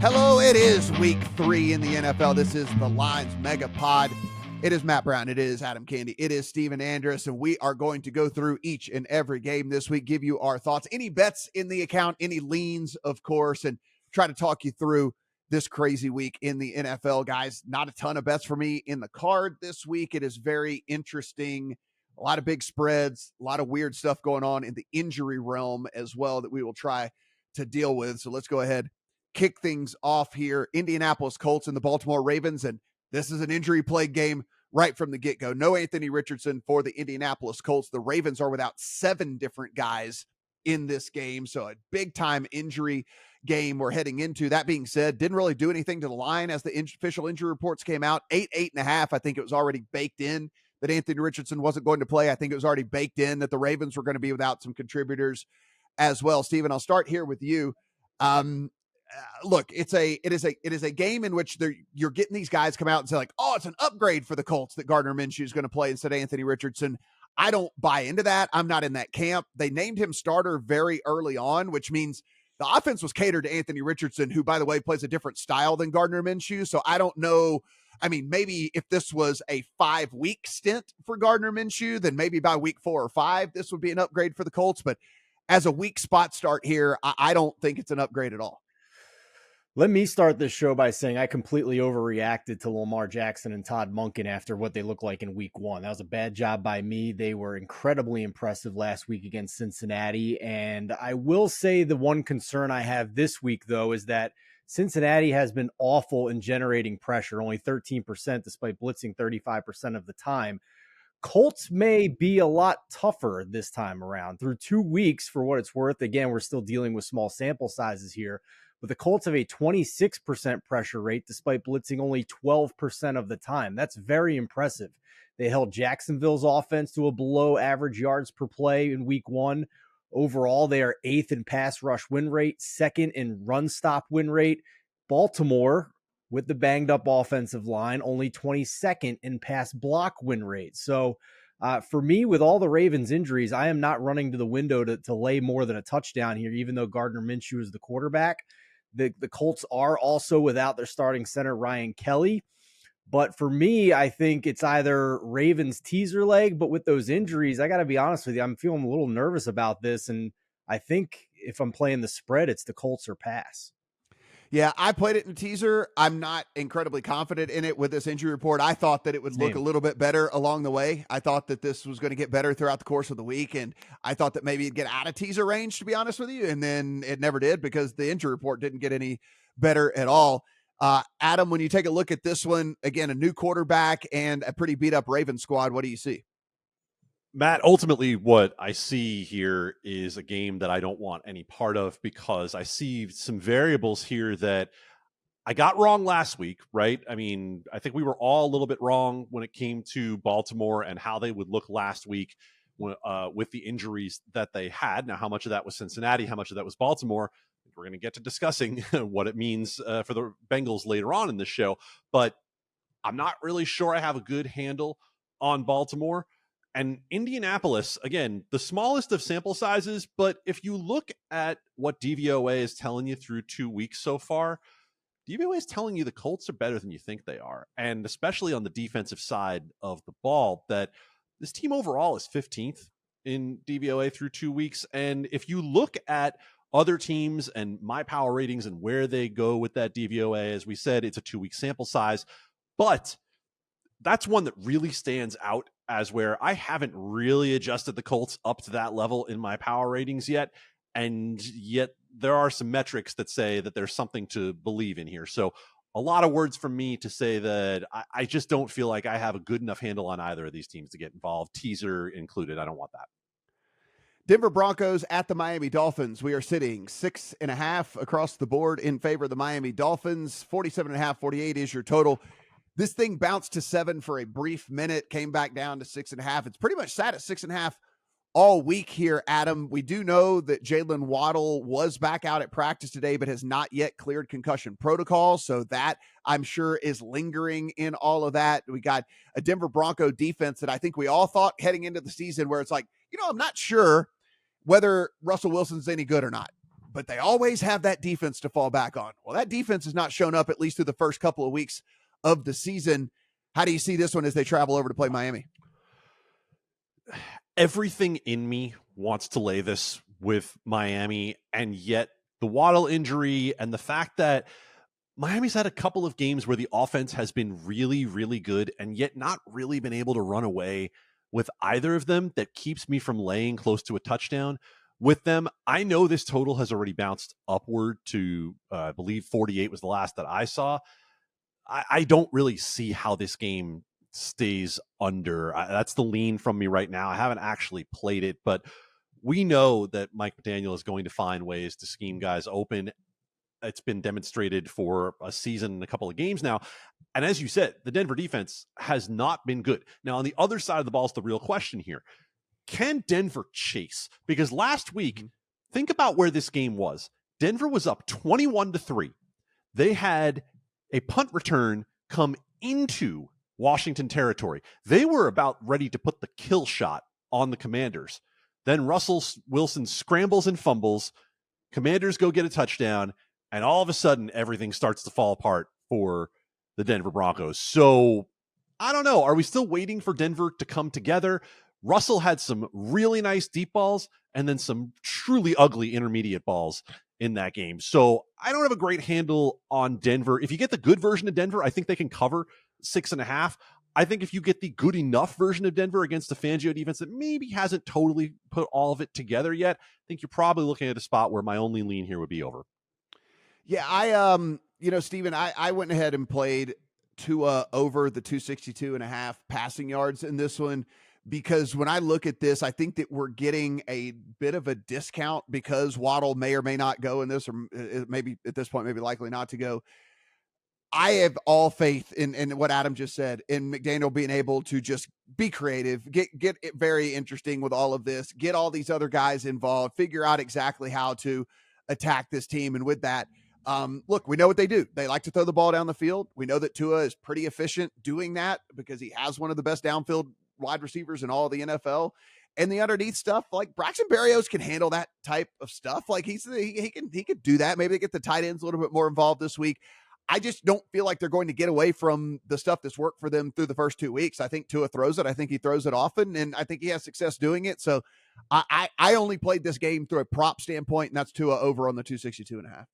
Hello, it is week 3 in the NFL. This is the Lines Mega Pod. It is Matt Brown. It is Adam Candee. It is Steven Andress, and we are going to go through each and every game this week, give you our thoughts, any bets in the account, any leans, of course, and try to talk you through this crazy week in the NFL, guys. Not a ton of bets for me in the card this week. It is very interesting. A lot of big spreads, a lot of weird stuff going on in the injury realm as well that we will try to deal with. So let's go ahead, kick things off here. Indianapolis Colts and the Baltimore Ravens, and this is an injury-plagued game right from the get-go. No Anthony Richardson for the Indianapolis Colts. The Ravens are without 7 different guys in this game, so a big-time injury game we're heading into. That being said, didn't really do anything to the line as the official injury reports came out. 8.5. I think it was already baked in that Anthony Richardson wasn't going to play. I think it was already baked in that the Ravens were going to be without some contributors as well. Steven, I'll start here with you. Look, it is a game in which you're getting these guys come out and say like, oh, it's an upgrade for the Colts that Gardner Minshew is going to play instead of Anthony Richardson. I don't buy into that. I'm not in that camp. They named him starter very early on, which means the offense was catered to Anthony Richardson, who, by the way, plays a different style than Gardner Minshew. So I don't know. I mean, maybe if this was a 5-week stint for Gardner Minshew, then maybe by week 4 or 5, this would be an upgrade for the Colts. But as a weak spot start here, I don't think it's an upgrade at all. Let me start this show by saying I completely overreacted to Lamar Jackson and Todd Monken after what they looked like in week 1. That was a bad job by me. They were incredibly impressive last week against Cincinnati. And I will say the one concern I have this week, though, is that Cincinnati has been awful in generating pressure, only 13% despite blitzing 35% of the time. Colts may be a lot tougher this time around. Through 2 weeks, for what it's worth, again, we're still dealing with small sample sizes here, but the Colts have a 26% pressure rate despite blitzing only 12% of the time. That's very impressive. They held Jacksonville's offense to a below average yards per play in week 1. Overall, they are 8th in pass rush win rate, 2nd in run stop win rate. Baltimore, with the banged up offensive line, only 22nd in pass block win rate. So for me, with all the Ravens injuries, I am not running to the window to lay more than a touchdown here, even though Gardner Minshew is the quarterback. The Colts are also without their starting center, Ryan Kelly. But for me, I think it's either Ravens teaser leg, but with those injuries, I got to be honest with you, I'm feeling a little nervous about this. And I think if I'm playing the spread, it's the Colts or pass. Yeah, I played it in teaser. I'm not incredibly confident in it with this injury report. I thought that it would look a little bit better along the way. I thought that this was going to get better throughout the course of the week, and I thought that maybe it'd get out of teaser range, to be honest with you, and then it never did because the injury report didn't get any better at all. Adam, when you take a look at this one, again, a new quarterback and a pretty beat-up Ravens squad, what do you see? Matt, ultimately what I see here is a game that I don't want any part of because I see some variables here that I got wrong last week, right? I mean, I think we were all a little bit wrong when it came to Baltimore and how they would look last week with the injuries that they had. Now, how much of that was Cincinnati? How much of that was Baltimore? We're going to get to discussing what it means for the Bengals later on in this show, but I'm not really sure I have a good handle on Baltimore. And Indianapolis, again, the smallest of sample sizes, but if you look at what DVOA is telling you through 2 weeks so far, DVOA is telling you the Colts are better than you think they are. And especially on the defensive side of the ball, that this team overall is 15th in DVOA through 2 weeks. And if you look at other teams and my power ratings and where they go with that DVOA, as we said, it's a 2-week sample size, but that's one that really stands out as where I haven't really adjusted the Colts up to that level in my power ratings yet. And yet there are some metrics that say that there's something to believe in here. So a lot of words from me to say that I just don't feel like I have a good enough handle on either of these teams to get involved, teaser included. I don't want that. Denver Broncos at the Miami Dolphins. We are sitting 6.5 across the board in favor of the Miami Dolphins. 47.5, 48 is your total. This thing bounced to 7 for a brief minute, came back down to 6.5. It's pretty much sat at 6.5 all week here, Adam. We do know that Jalen Waddle was back out at practice today, but has not yet cleared concussion protocol. So that, I'm sure, is lingering in all of that. We got a Denver Bronco defense that I think we all thought heading into the season where it's like, I'm not sure whether Russell Wilson's any good or not. but they always have that defense to fall back on. Well, that defense has not shown up at least through the first couple of weeks of the season. How do you see this one as they travel over to play Miami? Everything in me wants to lay this with Miami, and yet the Waddle injury and the fact that Miami's had a couple of games where the offense has been really, really good and yet not really been able to run away with either of them, that keeps me from laying close to a touchdown with them. I know this total has already bounced upward to, I believe 48 was the last that I saw. I don't really see how this game stays under. That's the lean from me right now. I haven't actually played it, but we know that Mike McDaniel is going to find ways to scheme guys open. It's been demonstrated for a season and a couple of games now. And as you said, the Denver defense has not been good. Now, on the other side of the ball is the real question here. Can Denver chase? Because last week, think about where this game was. Denver was up 21-3. They had a punt return come into Washington territory. They were about ready to put the kill shot on the Commanders. Then Russell Wilson scrambles and fumbles. Commanders go get a touchdown. And all of a sudden, everything starts to fall apart for the Denver Broncos. So, I don't know. Are we still waiting for Denver to come together? Russell had some really nice deep balls and then some truly ugly intermediate balls in that game. So, I don't have a great handle on Denver. If you get the good version of Denver, I think they can cover 6.5. I think if you get the good enough version of Denver against a Fangio defense that maybe hasn't totally put all of it together yet, I think you're probably looking at a spot where my only lean here would be over. Yeah, Steven, I went ahead and played Tua over the 262.5 passing yards in this one, because when I look at this, I think that we're getting a bit of a discount because Waddle may or may not go in this, or maybe at this point, maybe likely not to go. I have all faith in what Adam just said, in McDaniel being able to just be creative, get it very interesting with all of this, get all these other guys involved, figure out exactly how to attack this team. And with that, look, we know what they do. They like to throw the ball down the field. We know that Tua is pretty efficient doing that because he has one of the best downfield wide receivers in all of the NFL. And the underneath stuff, like Braxton Berrios can handle that type of stuff. Like he can do that. Maybe they get the tight ends a little bit more involved this week. I just don't feel like they're going to get away from the stuff that's worked for them through the first 2 weeks. I think Tua throws it. I think he throws it often, and I think he has success doing it. So I only played this game through a prop standpoint, and that's Tua over on the 262.5.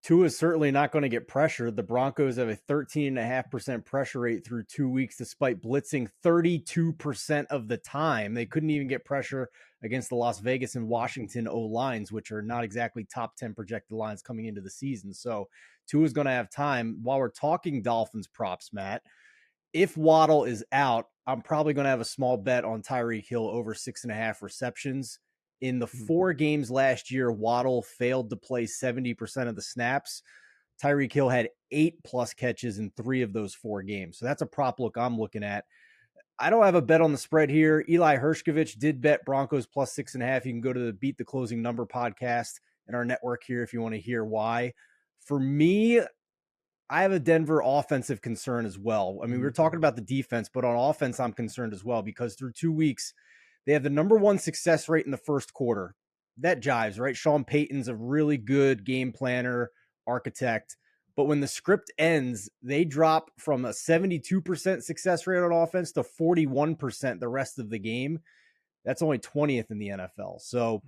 Tua is certainly not going to get pressured. The Broncos have a 13.5% pressure rate through 2 weeks, despite blitzing 32% of the time. They couldn't even get pressure against the Las Vegas and Washington O-lines, which are not exactly top 10 projected lines coming into the season. So Tua's going to have time. While we're talking Dolphins props, Matt, if Waddle is out, I'm probably going to have a small bet on Tyreek Hill over 6.5 receptions. In the 4 games last year, Waddle failed to play 70% of the snaps. Tyreek Hill had 8+ catches in 3 of those 4 games. So that's a prop look I'm looking at. I don't have a bet on the spread here. Eli Hershkovich did bet Broncos plus 6.5. You can go to the Beat the Closing Number podcast in our network here if you want to hear why. For me, I have a Denver offensive concern as well. I mean, we were talking about the defense, but on offense, I'm concerned as well because through 2 weeks, they have the number 1 success rate in the first quarter. That jives, right? Sean Payton's a really good game planner, architect. But when the script ends, they drop from a 72% success rate on offense to 41% the rest of the game. That's only 20th in the NFL. So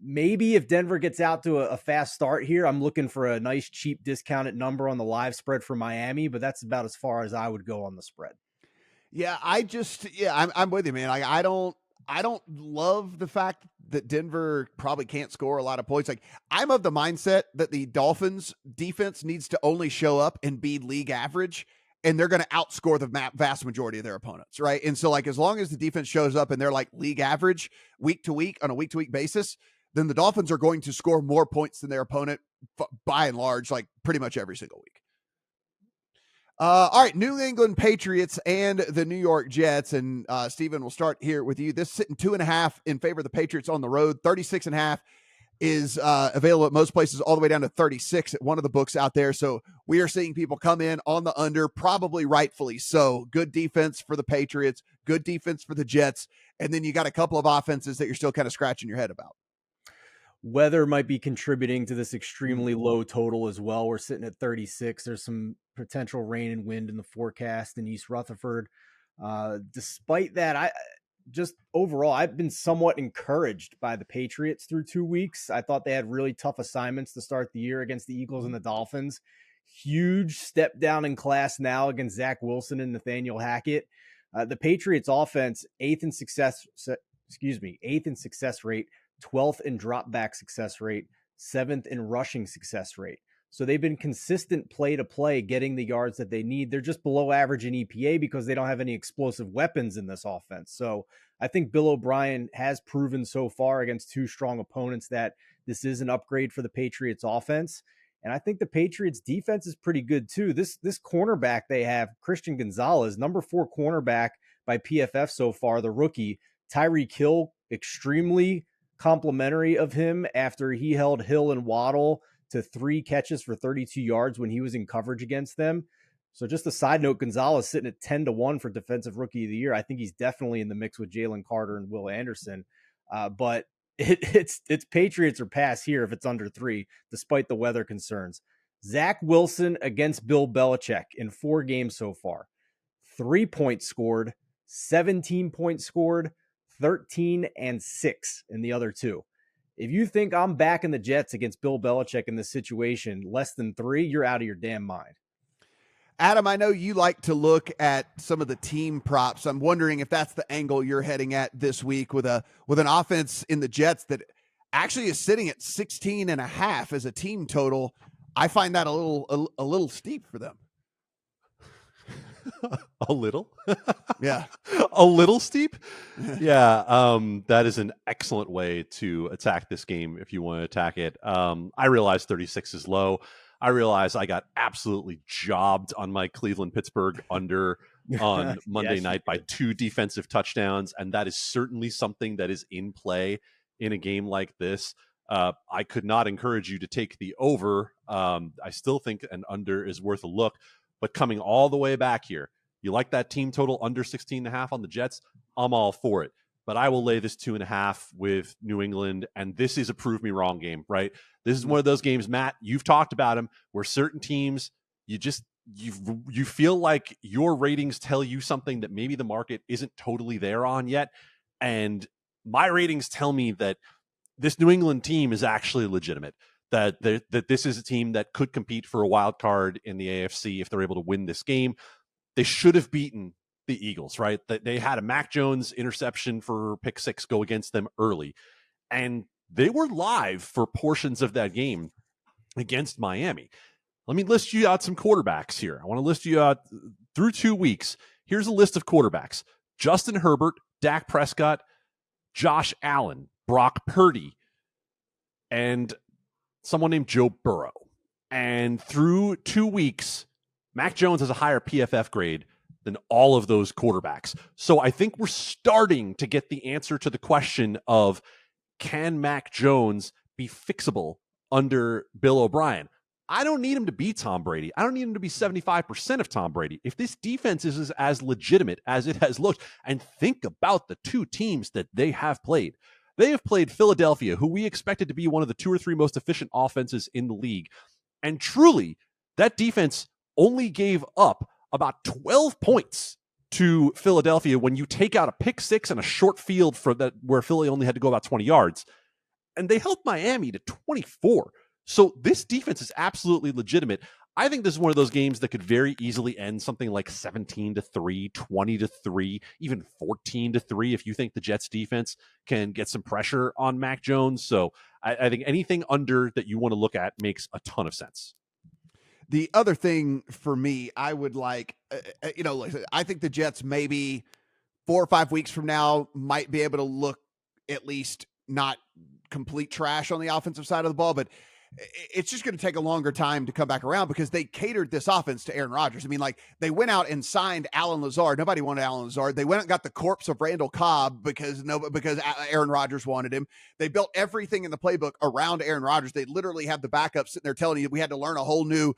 maybe if Denver gets out to a fast start here, I'm looking for a nice, cheap, discounted number on the live spread for Miami, but that's about as far as I would go on the spread. Yeah, I'm with you, man. Like, I don't love the fact that Denver probably can't score a lot of points. Like, I'm of the mindset that the Dolphins defense needs to only show up and be league average, and they're going to outscore the vast majority of their opponents, right? And so, like, as long as the defense shows up and they're like league average week to week on a week to week basis, then the Dolphins are going to score more points than their opponent by and large, like pretty much every single week. All right, New England Patriots and the New York Jets. And Steven, we'll start here with you. This is sitting 2.5 in favor of the Patriots on the road. 36.5 is available at most places, all the way down to 36 at one of the books out there. So we are seeing people come in on the under, probably rightfully so. Good defense for the Patriots, good defense for the Jets. And then you got a couple of offenses that you're still kind of scratching your head about. Weather might be contributing to this extremely low total as well. We're sitting at 36. There's some potential rain and wind in the forecast in East Rutherford. Despite that, overall, I've been somewhat encouraged by the Patriots through 2 weeks. I thought they had really tough assignments to start the year against the Eagles and the Dolphins. Huge step down in class now against Zach Wilson and Nathaniel Hackett. The Patriots offense, eighth in success rate, 12th in drop back success rate, 7th in rushing success rate. So they've been consistent play to play, getting the yards that they need. They're just below average in EPA because they don't have any explosive weapons in this offense. So I think Bill O'Brien has proven so far against two strong opponents that this is an upgrade for the Patriots offense. And I think the Patriots defense is pretty good too. This cornerback they have, Christian Gonzalez, number 4 cornerback by PFF so far, the rookie. Tyreek Hill, extremely complimentary of him after he held Hill and Waddle to 3 catches for 32 yards when he was in coverage against them. So just a side note, Gonzalez sitting at 10-1 for defensive rookie of the year. I think he's definitely in the mix with Jalen Carter and Will Anderson. But it's Patriots or pass here if it's under 3, despite the weather concerns. Zach Wilson against Bill Belichick in 4 games so far. 3 points scored, 17 points scored, 13 and 6 in the other 2. If you think I'm backing the Jets against Bill Belichick in this situation, less than 3, you're out of your damn mind. Adam, I know you like to look at some of the team props. I'm wondering if that's the angle you're heading at this week with an offense in the Jets that actually is sitting at 16.5 as a team total. I find that a little steep for them. A little? Yeah. A little steep? Yeah. That is an excellent way to attack this game if you want to attack it. I realize 36 is low. I realize I got absolutely jobbed on my Cleveland-Pittsburgh under on Monday night by 2 defensive touchdowns, and that is certainly something that is in play in a game like this. I could not encourage you to take the over. I still think an under is worth a look, but coming all the way back here, you like that team total under 16.5 on the Jets? I'm all for it. But I will lay this 2.5 with New England, and this is a prove me wrong game, right? This is one of those games, Matt, you've talked about them, where certain teams, you feel like your ratings tell you something that maybe the market isn't totally there on yet. And my ratings tell me that this New England team is actually legitimate, that this is a team that could compete for a wild card in the AFC if they're able to win this game. They should have beaten the Eagles, right? That they had a Mac Jones interception for pick 6 go against them early, and they were live for portions of that game against Miami. Let me list you out some quarterbacks here. I want to list you out through 2 weeks. Here's a list of quarterbacks: Justin Herbert, Dak Prescott, Josh Allen, Brock Purdy, and someone named Joe Burrow. And through 2 weeks, Mac Jones has a higher PFF grade than all of those quarterbacks. So I think we're starting to get the answer to the question of, can Mac Jones be fixable under Bill O'Brien? I don't need him to be Tom Brady. I don't need him to be 75% of Tom Brady. If this defense is as legitimate as it has looked, and think about the 2 teams that they have played. They have played Philadelphia, who we expected to be one of the 2 or 3 most efficient offenses in the league. And truly, that defense only gave up about 12 points to Philadelphia when you take out a pick 6 and a short field for that where Philly only had to go about 20 yards. And they held Miami to 24. So this defense is absolutely legitimate. I think this is one of those games that could very easily end something like 17-3, 20-3, even 14-3 if you think the Jets defense can get some pressure on Mac Jones. So I think anything under that you want to look at makes a ton of sense. The other thing for me, I would like, I think the Jets maybe 4 or 5 weeks from now might be able to look at least not complete trash on the offensive side of the ball, but it's just going to take a longer time to come back around because they catered this offense to Aaron Rodgers. I mean, like, they went out and signed Alan Lazard. Nobody wanted Alan Lazard. They went and got the corpse of Randall Cobb because Aaron Rodgers wanted him. They built everything in the playbook around Aaron Rodgers. They literally have the backup sitting there telling you we had to learn a whole new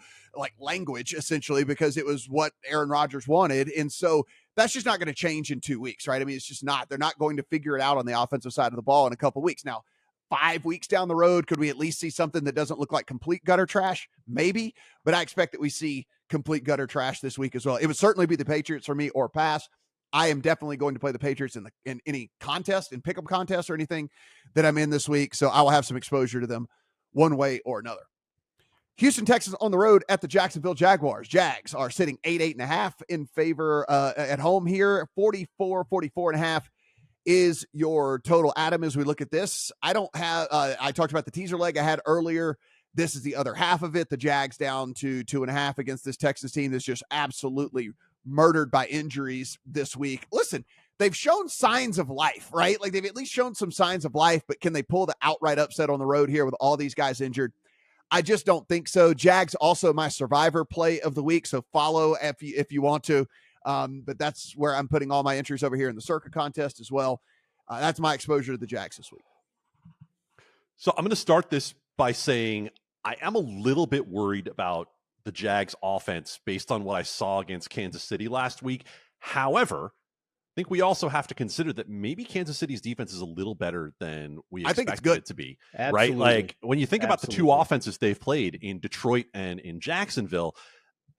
language essentially because it was what Aaron Rodgers wanted. And so that's just not going to change in 2 weeks, right? I mean, it's just not. They're not going to figure it out on the offensive side of the ball in a couple of weeks. Now, 5 weeks down the road, could we at least see something that doesn't look like complete gutter trash? Maybe, but I expect that we see complete gutter trash this week as well. It would certainly be the Patriots for me or pass. I am definitely going to play the Patriots in any contest, in pick'em contest or anything that I'm in this week. So I will have some exposure to them one way or another. Houston Texans on the road at the Jacksonville Jaguars. Jags are sitting 8.5 in favor at home here. 44.5 is your total. Adam, as we look at this, I don't have, I talked about the teaser leg I had earlier. This is the other half of it. The Jags down to 2.5 against this Texans team that's just absolutely murdered by injuries this week. Listen, they've shown signs of life, right? Like they've at least shown some signs of life, but can they pull the outright upset on the road here with all these guys injured? I just don't think so. Jags also my survivor play of the week, so follow if you want to. But that's where I'm putting all my entries over here in the Circa contest as well. That's my exposure to the Jags this week. So I'm going to start this by saying I am a little bit worried about the Jags offense based on what I saw against Kansas City last week. However, I think we also have to consider that maybe Kansas City's defense is a little better than we expected it to be. Absolutely. Right? Like when you think about the two offenses they've played in Detroit and in Jacksonville,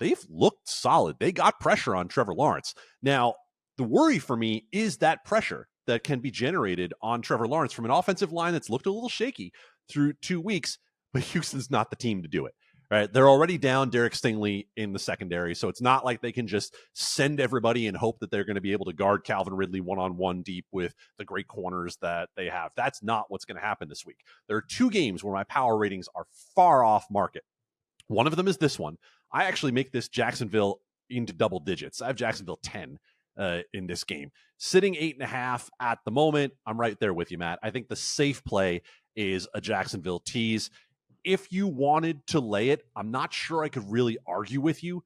they've looked solid. They got pressure on Trevor Lawrence. Now, the worry for me is that pressure that can be generated on Trevor Lawrence from an offensive line that's looked a little shaky through 2 weeks, but Houston's not the team to do it. Right? They're already down Derek Stingley in the secondary, so it's not like they can just send everybody and hope that they're going to be able to guard Calvin Ridley one-on-one deep with the great corners that they have. That's not what's going to happen this week. There are 2 games where my power ratings are far off market. One of them is this one. I actually make this Jacksonville into double digits. I have Jacksonville 10 in this game. Sitting 8.5 at the moment. I'm right there with you, Matt. I think the safe play is a Jacksonville tease. If you wanted to lay it, I'm not sure I could really argue with you,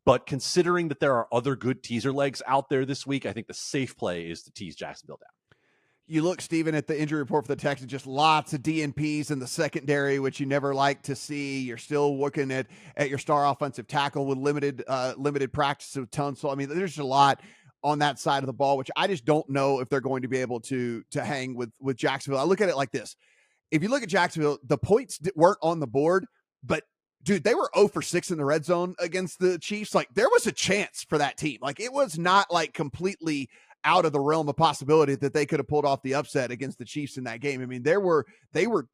but considering that there are other good teaser legs out there this week, I think the safe play is to tease Jacksonville down. You look, Steven, at the injury report for the Texans, just lots of DNPs in the secondary, which you never like to see. You're still looking at your star offensive tackle with limited practice with Tunsil. I mean, there's a lot on that side of the ball, which I just don't know if they're going to be able to hang with Jacksonville. I look at it like this. If you look at Jacksonville, the points weren't on the board, but dude, they were 0 for 6 in the red zone against the Chiefs. Like there was a chance for that team. Like it was not like completely out of the realm of possibility that they could have pulled off the upset against the Chiefs in that game. I mean, they were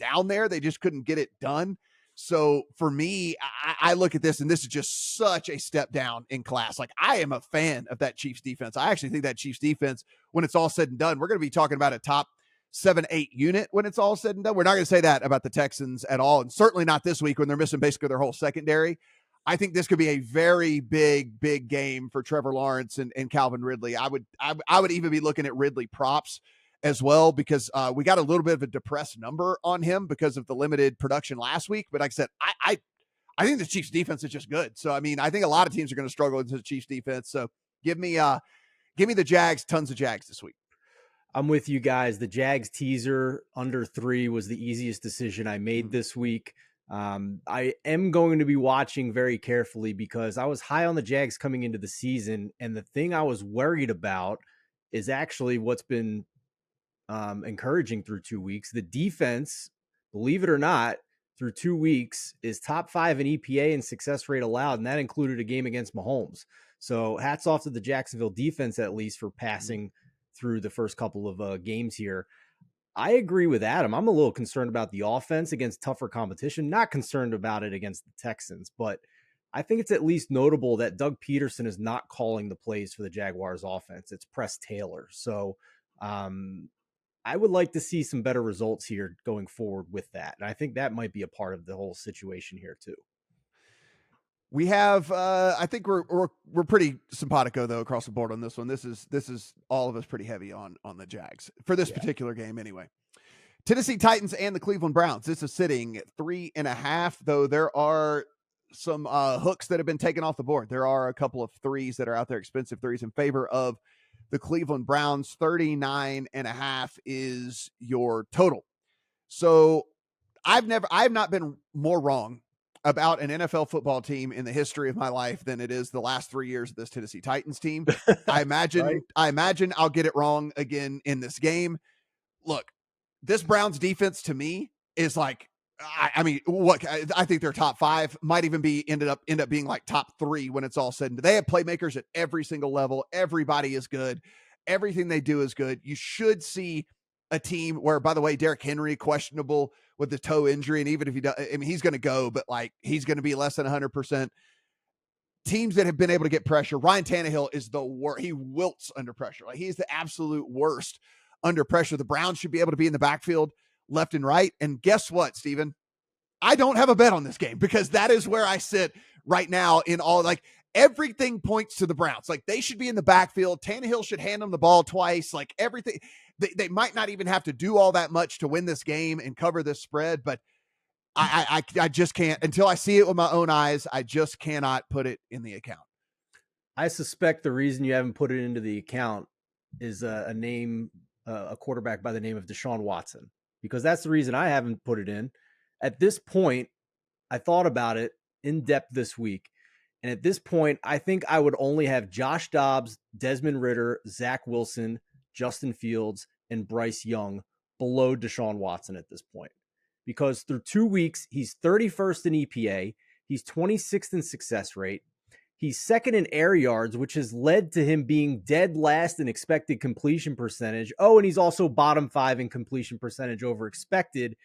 down there. They just couldn't get it done. So for me, I look at this and this is just such a step down in class. Like I am a fan of that Chiefs defense. I actually think that Chiefs defense, when it's all said and done, we're going to be talking about a top 7-8 unit when it's all said and done. We're not going to say that about the Texans at all. And certainly not this week when they're missing basically their whole secondary. I think this could be a very big game for Trevor Lawrence and Calvin Ridley. I would even be looking at Ridley props as well, because we got a little bit of a depressed number on him because of the limited production last week. But like I said, I think the Chiefs defense is just good. So, I mean, I think a lot of teams are going to struggle into the Chiefs defense. So give me the Jags, tons of Jags this week. I'm with you guys. The Jags teaser under 3 was the easiest decision I made this week. I am going to be watching very carefully because I was high on the Jags coming into the season. And the thing I was worried about is actually what's been encouraging through 2 weeks. The defense, believe it or not, through 2 weeks is top 5 in EPA and success rate allowed. And that included a game against Mahomes. So hats off to the Jacksonville defense, at least for passing through the first couple of games here. I agree with Adam. I'm a little concerned about the offense against tougher competition, not concerned about it against the Texans, but I think it's at least notable that Doug Peterson is not calling the plays for the Jaguars offense. It's Press Taylor. So I would like to see some better results here going forward with that. And I think that might be a part of the whole situation here too. We have, I think we're pretty simpatico though across the board on this one. This is all of us pretty heavy on the Jags for this particular game anyway. Tennessee Titans and the Cleveland Browns. This is sitting 3.5, though there are some hooks that have been taken off the board. There are a couple of threes that are out there, expensive threes in favor of the Cleveland Browns. 39.5 is your total. So I have not been more wrong about an NFL football team in the history of my life than it is the last 3 years of this Tennessee Titans team. I imagine I'll get it wrong again in this game. Look, this Browns defense to me is like, I mean, what I think they're top 5, might even be end up being like top 3 when it's all said and done. They have playmakers at every single level. Everybody is good. Everything they do is good. You should see a team where, by the way, Derrick Henry questionable with the toe injury, and even if he does, I mean, he's going to go, but like he's going to be less than 100%. Teams that have been able to get pressure. Ryan Tannehill is the worst. He wilts under pressure. Like he's the absolute worst under pressure. The Browns should be able to be in the backfield left and right. And guess what, Steven? I don't have a bet on this game because that is where I sit right now in all, like everything points to the Browns. Like they should be in the backfield. Tannehill should hand them the ball twice. Like everything, they might not even have to do all that much to win this game and cover this spread, but I just can't, until I see it with my own eyes, I just cannot put it in the account. I suspect the reason you haven't put it into the account is a quarterback by the name of Deshaun Watson, because that's the reason I haven't put it in. At this point, I thought about it in depth this week. And at this point, I think I would only have Josh Dobbs, Desmond Ridder, Zach Wilson, Justin Fields, and Bryce Young below Deshaun Watson at this point. Because through 2 weeks, he's 31st in EPA. He's 26th in success rate. He's second in air yards, which has led to him being dead last in expected completion percentage. Oh, and he's also bottom 5 in completion percentage over expected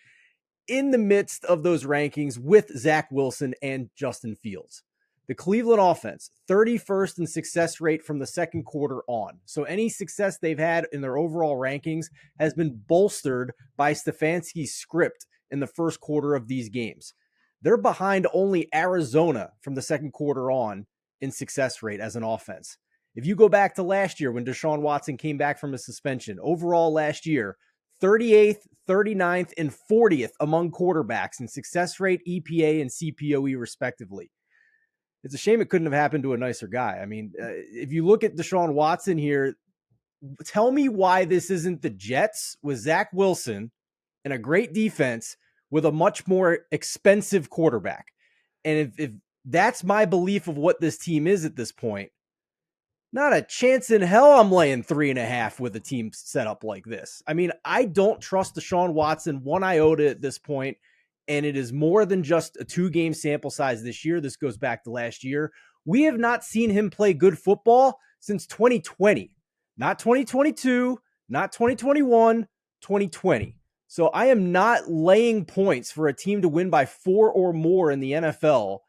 in the midst of those rankings with Zach Wilson and Justin Fields. The Cleveland offense, 31st in success rate from the second quarter on. So any success they've had in their overall rankings has been bolstered by Stefanski's script in the first quarter of these games. They're behind only Arizona from the second quarter on in success rate as an offense. If you go back to last year when Deshaun Watson came back from a suspension, overall last year, 38th, 39th, and 40th among quarterbacks in success rate, EPA, and CPOE respectively. It's a shame it couldn't have happened to a nicer guy. I mean, if you look at Deshaun Watson here, tell me why this isn't the Jets with Zach Wilson and a great defense with a much more expensive quarterback. And if that's my belief of what this team is at this point, not a chance in hell I'm laying 3.5 with a team set up like this. I mean, I don't trust Deshaun Watson one iota at this point, and it is more than just a 2-game sample size this year. This goes back to last year. We have not seen him play good football since 2020. Not 2022, not 2021, 2020. So I am not laying points for a team to win by 4 or more in the NFL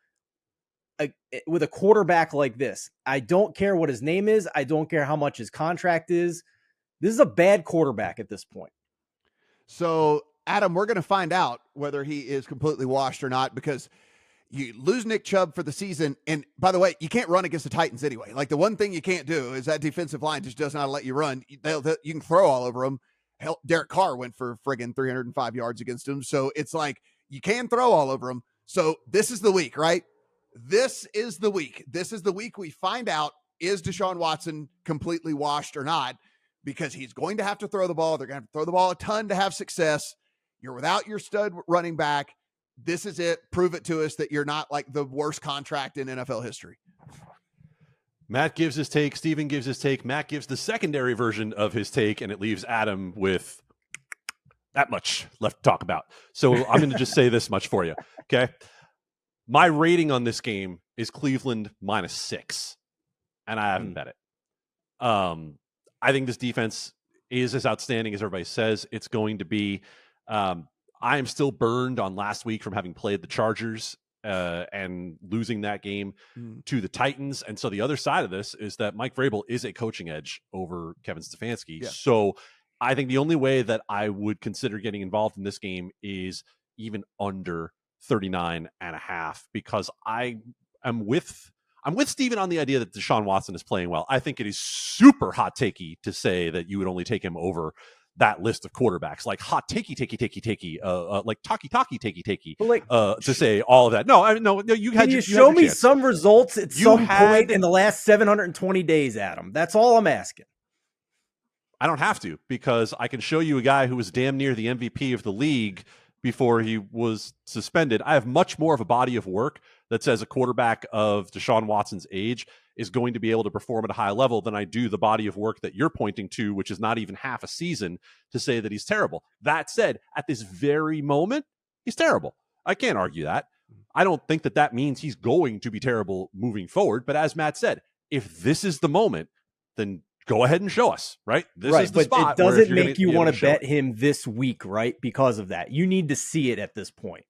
with a quarterback like this. I don't care what his name is. I don't care how much his contract is. This is a bad quarterback at this point. So, Adam, we're going to find out whether he is completely washed or not, because you lose Nick Chubb for the season. And by the way, you can't run against the Titans anyway. Like the one thing you can't do is that defensive line just does not let you run. You can throw all over them. Hell, Derek Carr went for friggin' 305 yards against him. So it's like you can throw all over him. So this is the week, right? This is the week. This is the week we find out, is Deshaun Watson completely washed or not? Because he's going to have to throw the ball. They're going to have to throw the ball a ton to have success. You're without your stud running back. This is it. Prove it to us that you're not like the worst contract in NFL history. Matt gives his take. Steven gives his take. Matt gives the secondary version of his take, and it leaves Adam with that much left to talk about. So I'm going to just say this much for you. Okay. My rating on this game is Cleveland -6, and I haven't bet it. I think this defense is as outstanding as everybody says it's going to be. I am still burned on last week from having played the Chargers and losing that game to the Titans. And so the other side of this is that Mike Vrabel is a coaching edge over Kevin Stefanski. Yeah. So I think the only way that I would consider getting involved in this game is even under 39.5, because I'm with Steven on the idea that Deshaun Watson is playing well. I think it is super hot takey to say that you would only take him over that list of quarterbacks, like hot takey, like takey, like to say all of that. No, I mean, no, you had. Can you show me some results at some point in the last 720 days, Adam? That's all I'm asking. I don't have to, because I can show you a guy who was damn near the MVP of the league before he was suspended. I have much more of a body of work that says a quarterback of Deshaun Watson's age is going to be able to perform at a high level than I do the body of work that you're pointing to, which is not even half a season, to say that he's terrible. That said, at this very moment, he's terrible. I can't argue that. I don't think that that means he's going to be terrible moving forward. But as Matt said, if this is the moment, then go ahead and show us, right? This is the spot. But it doesn't make you want to bet him this week, right? Because of that. You need to see it at this point.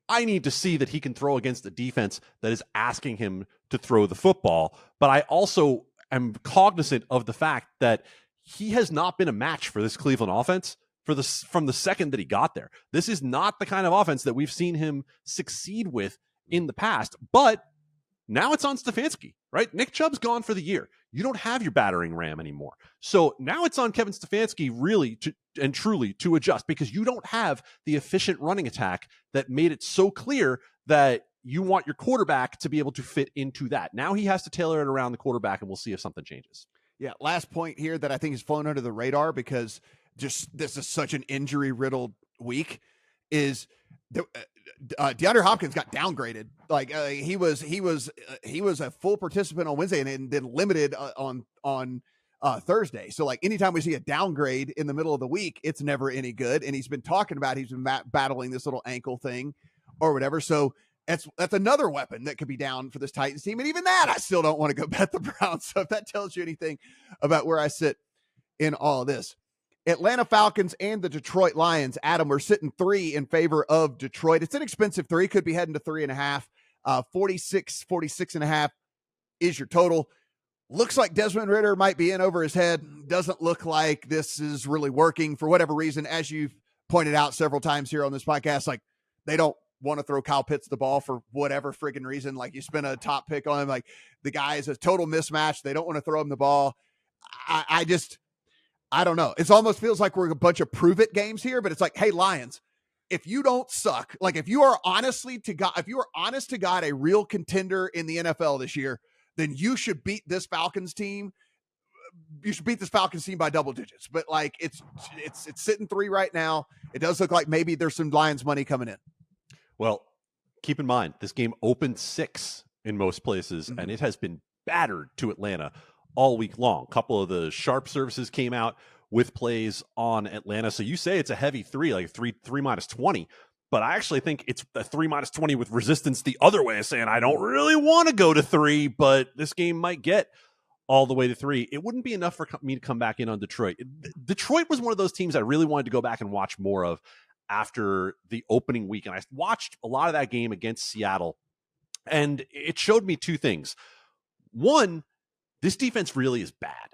I need to see that he can throw against a defense that is asking him to throw the football. But I also am cognizant of the fact that he has not been a match for this Cleveland offense from the second that he got there. This is not the kind of offense that we've seen him succeed with in the past. But now it's on Stefanski, right? Nick Chubb's gone for the year. You don't have your battering ram anymore. So now it's on Kevin Stefanski really and truly to adjust, because you don't have the efficient running attack that made it so clear that you want your quarterback to be able to fit into that. Now he has to tailor it around the quarterback, and we'll see if something changes. Yeah, last point here that I think has flown under the radar, because just this is such an injury-riddled week, is DeAndre Hopkins got downgraded. Like he was a full participant on Wednesday and then limited on Thursday. So like anytime we see a downgrade in the middle of the week, it's never any good. And he's been talking about he's been battling this little ankle thing or whatever. So that's another weapon that could be down for this Titans team. And even that, I still don't want to go bet the Browns. So if that tells you anything about where I sit in all of this. Atlanta Falcons and the Detroit Lions. Adam, we're sitting 3 in favor of Detroit. It's an expensive 3, could be heading to 3.5. 46.5 is your total. Looks like Desmond Ridder might be in over his head. Doesn't look like this is really working for whatever reason. As you've pointed out several times here on this podcast, like they don't want to throw Kyle Pitts the ball for whatever friggin' reason. Like you spend a top pick on him. Like the guy is a total mismatch. They don't want to throw him the ball. I don't know. It almost feels like we're a bunch of prove it games here, but it's like, hey, Lions, if you don't suck, like if you are honest to God, a real contender in the NFL this year, then you should beat this Falcons team. You should beat this Falcons team by double digits. But like it's sitting 3 right now. It does look like maybe there's some Lions money coming in. Well, keep in mind, this game opened 6 in most places, and it has been battered to Atlanta all week long. A couple of the sharp services came out with plays on Atlanta. So you say it's a heavy 3, like 3 minus 20. But I actually think it's a 3 minus 20 with resistance the other way, saying I don't really want to go to 3, but this game might get all the way to 3. It wouldn't be enough for me to come back in on Detroit. Detroit was one of those teams I really wanted to go back and watch more of after the opening week. And I watched a lot of that game against Seattle, and it showed me 2 things. One, this defense really is bad.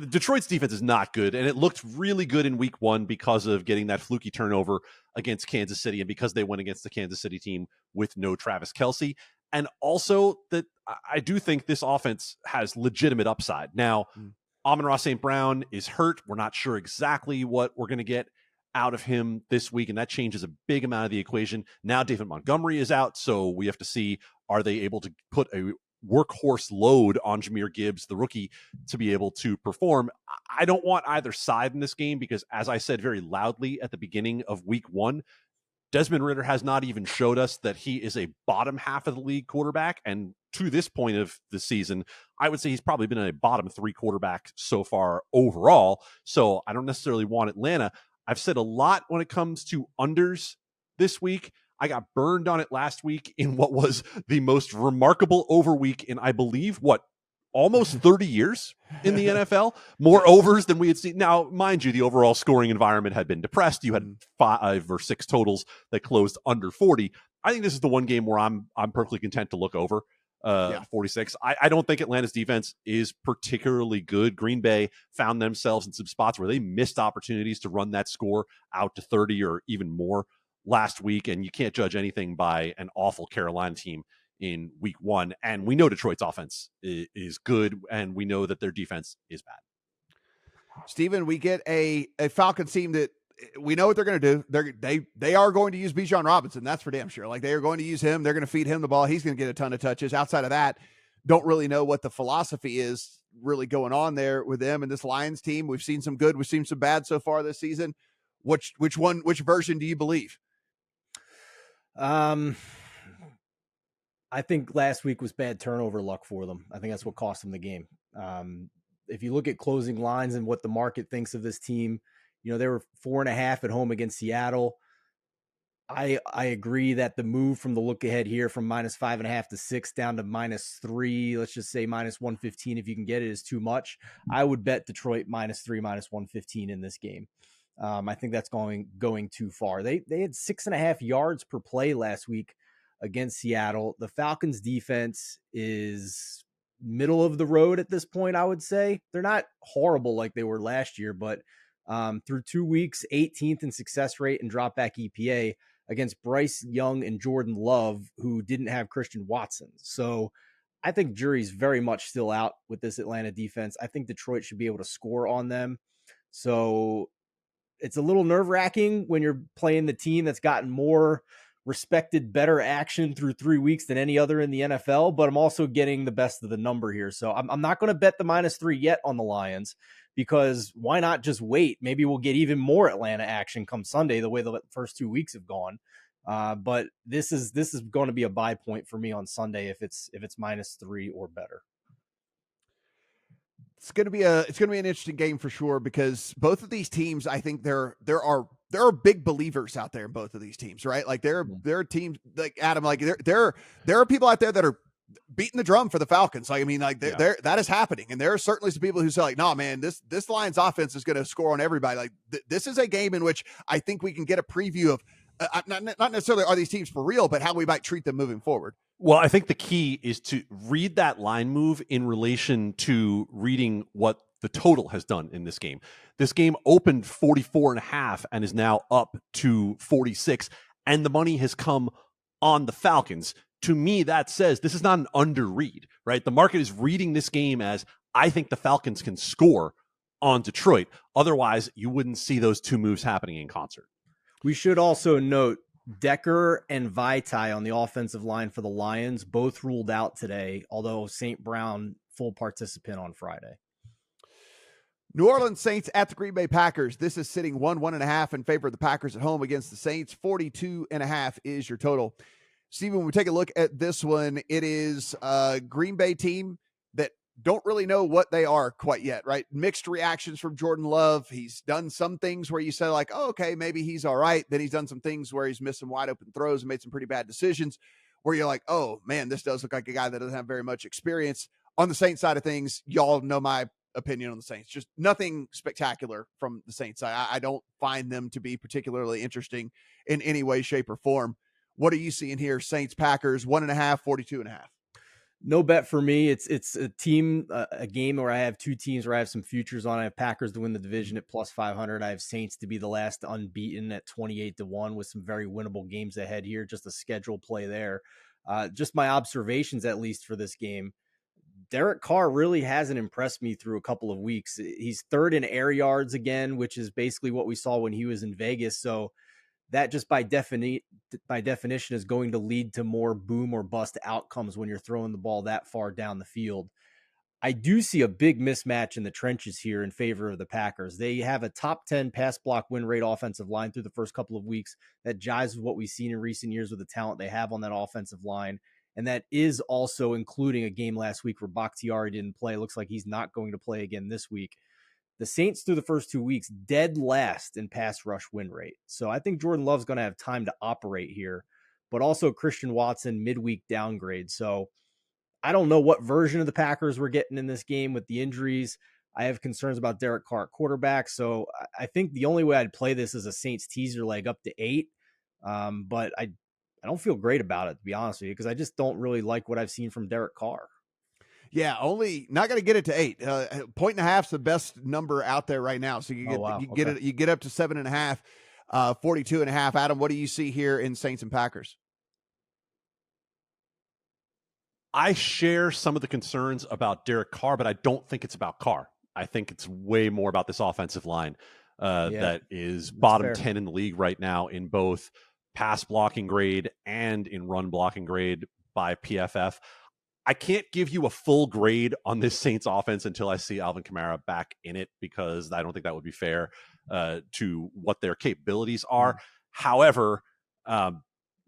Detroit's defense is not good, and it looked really good in week 1 because of getting that fluky turnover against Kansas City and because they went against the Kansas City team with no Travis Kelce. And also that I do think this offense has legitimate upside. Now, Amon-Ra St. Brown is hurt. We're not sure exactly what we're going to get out of him this week, and that changes a big amount of the equation. Now David Montgomery is out, so we have to see, are they able to put a workhorse load on Jahmyr Gibbs, the rookie, to be able to perform. I don't want either side in this game because, as I said very loudly at the beginning of week 1, Desmond Ridder has not even showed us that he is a bottom half of the league quarterback. And to this point of the season, I would say he's probably been a bottom 3 quarterback so far overall. So I don't necessarily want Atlanta. I've said a lot when it comes to unders this week. I got burned on it last week in what was the most remarkable over week in, I believe, almost 30 years in the NFL. More overs than we had seen. Now, mind you, the overall scoring environment had been depressed. You had 5 or 6 totals that closed under 40. I think this is the one game where I'm perfectly content to look over 46. I don't think Atlanta's defense is particularly good. Green Bay found themselves in some spots where they missed opportunities to run that score out to 30 or even more last week, and you can't judge anything by an awful Carolina team in week 1. And we know Detroit's offense is good, and we know that their defense is bad. Steven, we get a Falcons team that we know what they're going to do. They are going to use Bijan Robinson. That's for damn sure. Like they are going to use him. They're going to feed him the ball. He's going to get a ton of touches. Outside of that, don't really know what the philosophy is really going on there with them and this Lions team. We've seen some good. We've seen some bad so far this season. Which version do you believe? I think last week was bad turnover luck for them. I think that's what cost them the game. If you look at closing lines and what the market thinks of this team, they were 4.5 at home against Seattle. I agree that the move from the look ahead here from -5.5 to 6 down to -3, let's just say -115 if you can get it, is too much. I would bet Detroit -3, -115 in this game. I think that's going too far. They had 6.5 yards per play last week against Seattle. The Falcons defense is middle of the road at this point, I would say. They're not horrible like they were last year, but through 2 weeks, 18th in success rate and drop back EPA against Bryce Young and Jordan Love, who didn't have Christian Watson. So I think jury's very much still out with this Atlanta defense. I think Detroit should be able to score on them. So it's a little nerve-wracking when you're playing the team that's gotten more respected, better action through 3 weeks than any other in the NFL, but I'm also getting the best of the number here. So I'm not going to bet the -3 yet on the Lions, because why not just wait? Maybe we'll get even more Atlanta action come Sunday, the way the first 2 weeks have gone. But this is going to be a buy point for me on Sunday if it's -3 or better. It's going to be an interesting game for sure, because both of these teams, I think there are big believers out there in both of these teams, right? Like there are teams like Adam, like there are people out there that are beating the drum for the Falcons. Like, I mean, like that is happening. And there are certainly some people who say like, no, man, this Lions offense is going to score on everybody. Like this is a game in which I think we can get a preview of not necessarily are these teams for real, but how we might treat them moving forward. Well, I think the key is to read that line move in relation to reading what the total has done in this game. This game opened 44.5 and is now up to 46, and the money has come on the Falcons. To me, that says this is not an underread, right? The market is reading this game as, I think the Falcons can score on Detroit. Otherwise, you wouldn't see those two moves happening in concert. We should also note Decker and Vaitai on the offensive line for the Lions both ruled out today, although St. Brown full participant on Friday. New Orleans Saints at the Green Bay Packers. This is sitting 1.5 in favor of the Packers at home against the Saints. 42.5 is your total. Stephen, when we take a look at this one, it is a Green Bay team that don't really know what they are quite yet, right? Mixed reactions from Jordan Love. He's done some things where you say like, oh, okay, maybe he's all right. Then he's done some things where he's missed some wide open throws and made some pretty bad decisions where you're like, oh man, this does look like a guy that doesn't have very much experience. On the Saints side of things, y'all know my opinion on the Saints. Just nothing spectacular from the Saints side. I don't find them to be particularly interesting in any way, shape, or form. What are you seeing here? Saints, Packers, 1.5, 42.5. No bet for me. It's a team, a game where I have two teams where I have some futures on. I have Packers to win the division at +500. I have Saints to be the last unbeaten at 28-1 with some very winnable games ahead here. Just a schedule play there. Just my observations, at least for this game. Derek Carr really hasn't impressed me through a couple of weeks. He's third in air yards again, which is basically what we saw when he was in Vegas. So that just by definition is going to lead to more boom or bust outcomes when you're throwing the ball that far down the field. I do see a big mismatch in the trenches here in favor of the Packers. They have a top 10 pass block win rate offensive line through the first couple of weeks. That jives with what we've seen in recent years with the talent they have on that offensive line. And that is also including a game last week where Bakhtiari didn't play. It looks like he's not going to play again this week. The Saints through the first 2 weeks, dead last in pass rush win rate. So I think Jordan Love's going to have time to operate here, but also Christian Watson midweek downgrade. So I don't know what version of the Packers we're getting in this game with the injuries. I have concerns about Derek Carr at quarterback. So I think the only way I'd play this is a Saints teaser leg up to 8. But I don't feel great about it, to be honest with you, because I just don't really like what I've seen from Derek Carr. Yeah, only not going to get it to 8. 1.5 is the best number out there right now. So you get you get up to 7.5, 42.5. Adam, what do you see here in Saints and Packers? I share some of the concerns about Derek Carr, but I don't think it's about Carr. I think it's way more about this offensive line that is bottom 10 in the league right now in both pass blocking grade and in run blocking grade by PFF. I can't give you a full grade on this Saints offense until I see Alvin Kamara back in it, because I don't think that would be fair to what their capabilities are. However,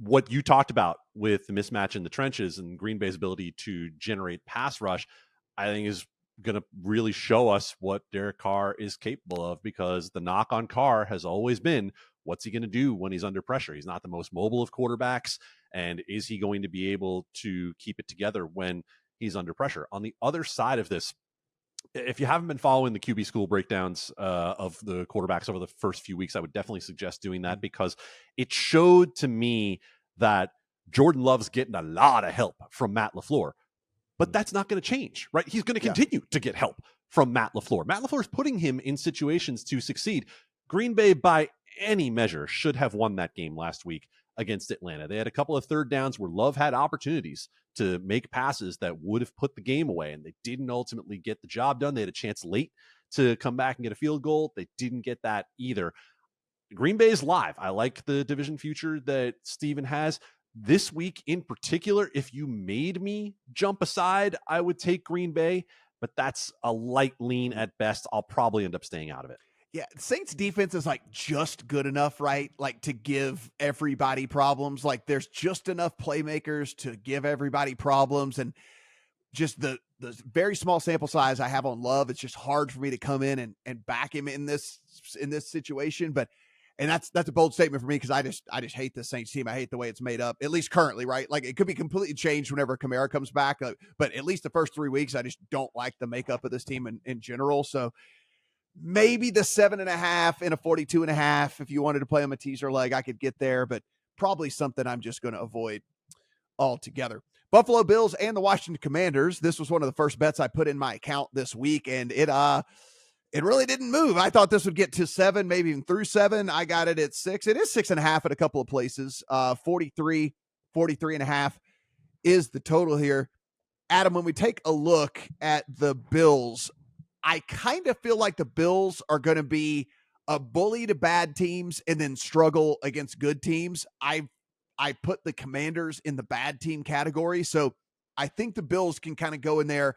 what you talked about with the mismatch in the trenches and Green Bay's ability to generate pass rush, I think is going to really show us what Derek Carr is capable of, because the knock on Carr has always been, what's he going to do when he's under pressure? He's not the most mobile of quarterbacks. And is he going to be able to keep it together when he's under pressure? On the other side of this, if you haven't been following the QB school breakdowns of the quarterbacks over the first few weeks, I would definitely suggest doing that, because it showed to me that Jordan Love's getting a lot of help from Matt LaFleur. But that's not going to change, right? He's going to continue to get help from Matt LaFleur. Matt LaFleur is putting him in situations to succeed. Green Bay, by any measure, should have won that game last week against Atlanta. They had a couple of third downs where Love had opportunities to make passes that would have put the game away, and they didn't ultimately get the job done. They had a chance late to come back and get a field goal. They didn't get that either. Green Bay is live. I like the division future that Steven has. This week in particular, if you made me jump aside, I would take Green Bay, but that's a light lean at best. I'll probably end up staying out of it. Yeah, Saints defense is like just good enough, right? Like to give everybody problems. Like there's just enough playmakers to give everybody problems. And just the very small sample size I have on Love, it's just hard for me to come in and back him in this situation. And that's a bold statement for me, because I just hate the Saints team. I hate the way it's made up, at least currently, right? Like it could be completely changed whenever Kamara comes back, but at least the first 3 weeks, I just don't like the makeup of this team in general. So maybe the 7.5 and a 42.5, if you wanted to play on a teaser leg, I could get there, but probably something I'm just going to avoid altogether. Buffalo Bills and the Washington Commanders. This was one of the first bets I put in my account this week, and it really didn't move. I thought this would get to 7, maybe even through 7. I got it at 6. It is 6.5 at a couple of places. 43.5 is the total here. Adam, when we take a look at the Bills, I kind of feel like the Bills are going to be a bully to bad teams and then struggle against good teams. I put the Commanders in the bad team category. So I think the Bills can kind of go in there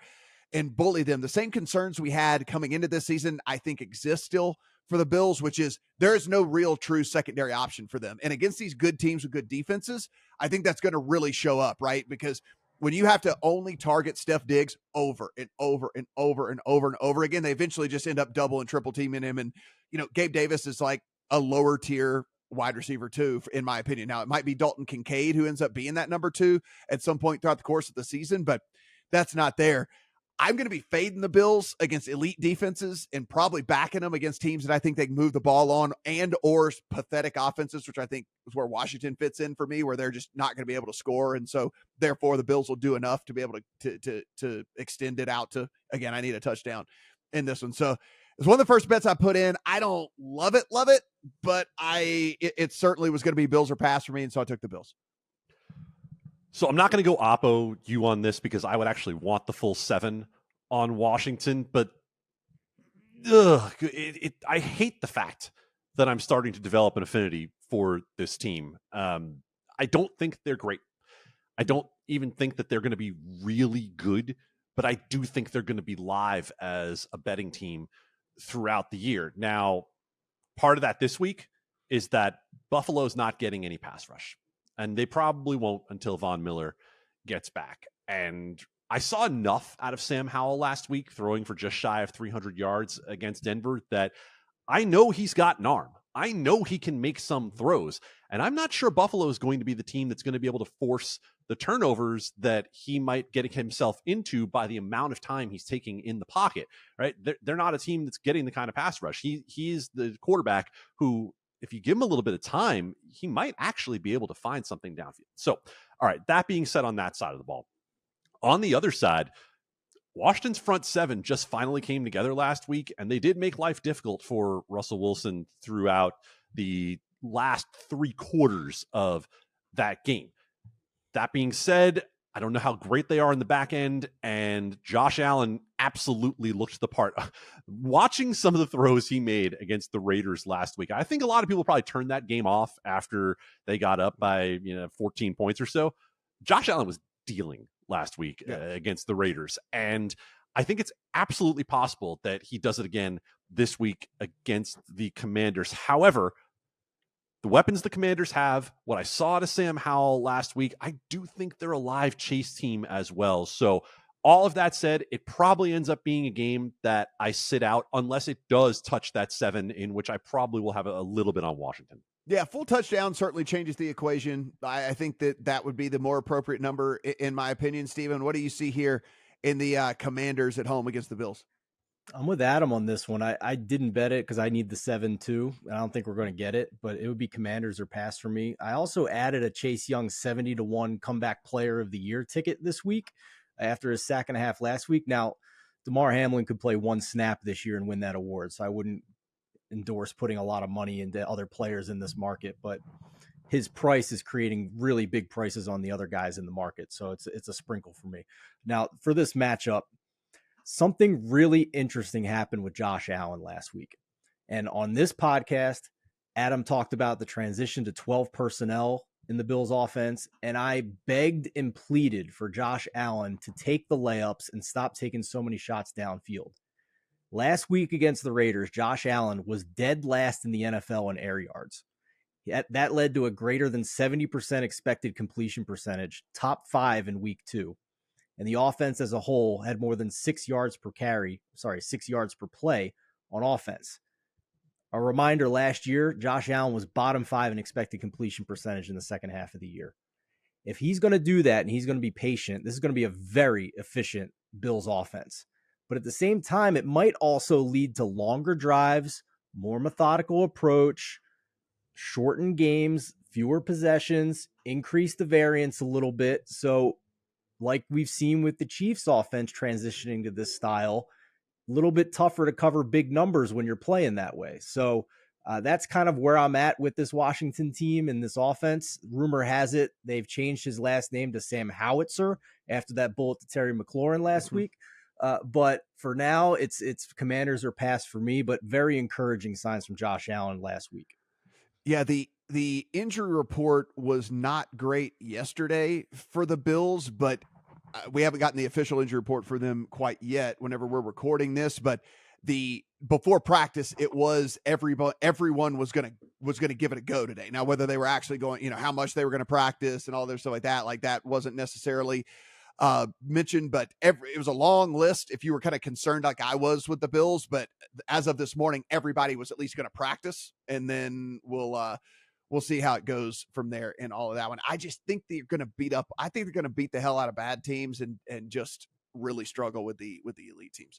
and bully them. The same concerns we had coming into this season, I think, exist still for the Bills, which is there is no real true secondary option for them. And against these good teams with good defenses, I think that's going to really show up, right? Because when you have to only target Steph Diggs over and over and over and over and over again, they eventually just end up double and triple teaming him. And, Gabe Davis is like a lower tier wide receiver too, in my opinion. Now it might be Dalton Kincaid who ends up being that number 2 at some point throughout the course of the season, but that's not there. I'm going to be fading the Bills against elite defenses and probably backing them against teams that I think they can move the ball on and or pathetic offenses, which I think is where Washington fits in for me, where they're just not going to be able to score. And so therefore the Bills will do enough to be able to extend it out to, again, I need a touchdown in this one. So it's one of the first bets I put in. I don't love it, but it certainly was going to be Bills or pass for me. And so I took the Bills. So I'm not going to go oppo you on this, because I would actually want the full 7 on Washington, but I hate the fact that I'm starting to develop an affinity for this team. I don't think they're great. I don't even think that they're going to be really good, but I do think they're going to be live as a betting team throughout the year. Now, part of that this week is that Buffalo's not getting any pass rush. And they probably won't until Von Miller gets back. And I saw enough out of Sam Howell last week, throwing for just shy of 300 yards against Denver, that I know he's got an arm. I know he can make some throws. And I'm not sure Buffalo is going to be the team that's going to be able to force the turnovers that he might get himself into by the amount of time he's taking in the pocket, right? They're not a team that's getting the kind of pass rush. He is the quarterback who, if you give him a little bit of time, he might actually be able to find something downfield. So, all right, that being said on that side of the ball. On the other side, Washington's front 7 just finally came together last week, and they did make life difficult for Russell Wilson throughout the last 3 quarters of that game. That being said, I don't know how great they are in the back end, and Josh Allen absolutely looked the part. Watching some of the throws he made against the Raiders last week, I think a lot of people probably turned that game off after they got up by 14 points or so. Josh Allen was dealing last week against the Raiders, and I think it's absolutely possible that he does it again this week against the Commanders. However, the weapons the Commanders have, what I saw to Sam Howell last week, I do think they're a live chase team as well. So all of that said, it probably ends up being a game that I sit out unless it does touch that 7, in which I probably will have a little bit on Washington. Yeah, full touchdown certainly changes the equation. I think that would be the more appropriate number, in my opinion. Steven, what do you see here in the Commanders at home against the Bills? I'm with Adam on this one. I didn't bet it because I need the 7 too. I don't think we're going to get it, but it would be Commanders or pass for me. I also added a Chase Young 70-1 comeback player of the year ticket this week after his sack and a half last week. Now, DeMar Hamlin could play one snap this year and win that award, so I wouldn't endorse putting a lot of money into other players in this market, but his price is creating really big prices on the other guys in the market. So it's a sprinkle for me. Now, for this matchup, something really interesting happened with Josh Allen last week. And on this podcast, Adam talked about the transition to 12 personnel in the Bills offense. And I begged and pleaded for Josh Allen to take the layups and stop taking so many shots downfield. Last week against the Raiders, Josh Allen was dead last in the NFL in air yards. That led to a greater than 70% expected completion percentage, top 5 in week 2. And the offense as a whole had more than 6 yards per play on offense. A reminder, last year, Josh Allen was bottom 5 in expected completion percentage in the second half of the year. If he's going to do that and he's going to be patient, this is going to be a very efficient Bills offense. But at the same time, it might also lead to longer drives, more methodical approach, shortened games, fewer possessions, increase the variance a little bit. So like we've seen with the Chiefs offense transitioning to this style, a little bit tougher to cover big numbers when you're playing that way. So that's kind of where I'm at with this Washington team and this offense. Rumor has it they've changed his last name to Sam Howitzer after that bullet to Terry McLaurin last week. But for now, it's Commanders or pass for me, but very encouraging signs from Josh Allen last week. Yeah, the injury report was not great yesterday for the Bills, but we haven't gotten the official injury report for them quite yet whenever we're recording this. But before practice, it was everyone was going to give it a go today. Now, whether they were actually going, how much they were going to practice and all their stuff like that wasn't necessarily mentioned, but it was a long list if you were kind of concerned like I was with the Bills. But as of this morning, everybody was at least going to practice, and then we'll see how it goes from there in all of that one. I just think they're going to beat the hell out of bad teams and just really struggle with the elite teams.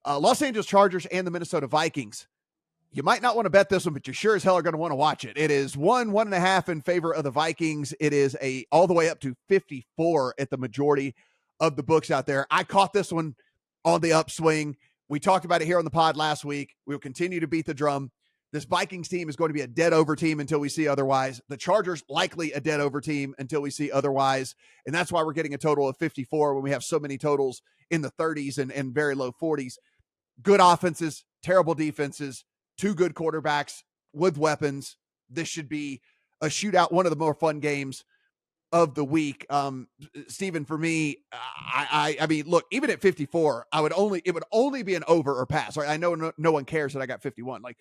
Los Angeles Chargers and the Minnesota Vikings. You might not want to bet this one, but you sure as hell are going to want to watch it. It is 1.5 in favor of the Vikings. It is all the way up to 54 at the majority of the books out there. I caught this one on the upswing. We talked about it here on the pod last week. We will continue to beat the drum. This Vikings team is going to be a dead over team until we see otherwise. The Chargers likely a dead over team until we see otherwise. And that's why we're getting a total of 54 when we have so many totals in the 30s and very low 40s. Good offenses, terrible defenses, 2 good quarterbacks with weapons. This should be a shootout, one of the more fun games of the week. Steven, for me, I mean, look, even at 54, it would only be an over or pass. Right? I know no one cares that I got 51. Like,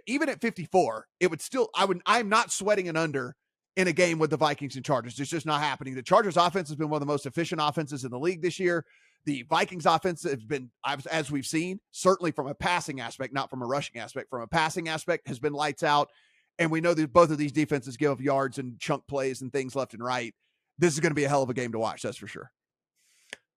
even at 54, it would still, I'm not sweating an under in a game with the Vikings and Chargers. It's just not happening. The Chargers offense has been one of the most efficient offenses in the league this year. The Vikings offense has been, as we've seen, certainly from a passing aspect, not from a rushing aspect, from a passing aspect has been lights out. And we know that both of these defenses give up yards and chunk plays and things left and right. This is going to be a hell of a game to watch. That's for sure.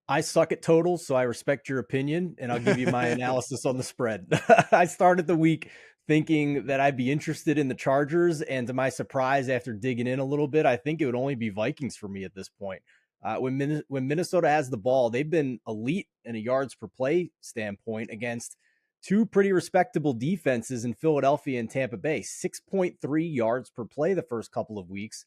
I suck at totals, so I respect your opinion, and I'll give you my analysis on the spread. I started the week thinking that I'd be interested in the Chargers, and to my surprise, after digging in a little bit, I think it would only be Vikings for me at this point. When Minnesota has the ball, they've been elite in a yards per play standpoint against 2 pretty respectable defenses in Philadelphia and Tampa Bay. 6.3 yards per play the first couple of weeks.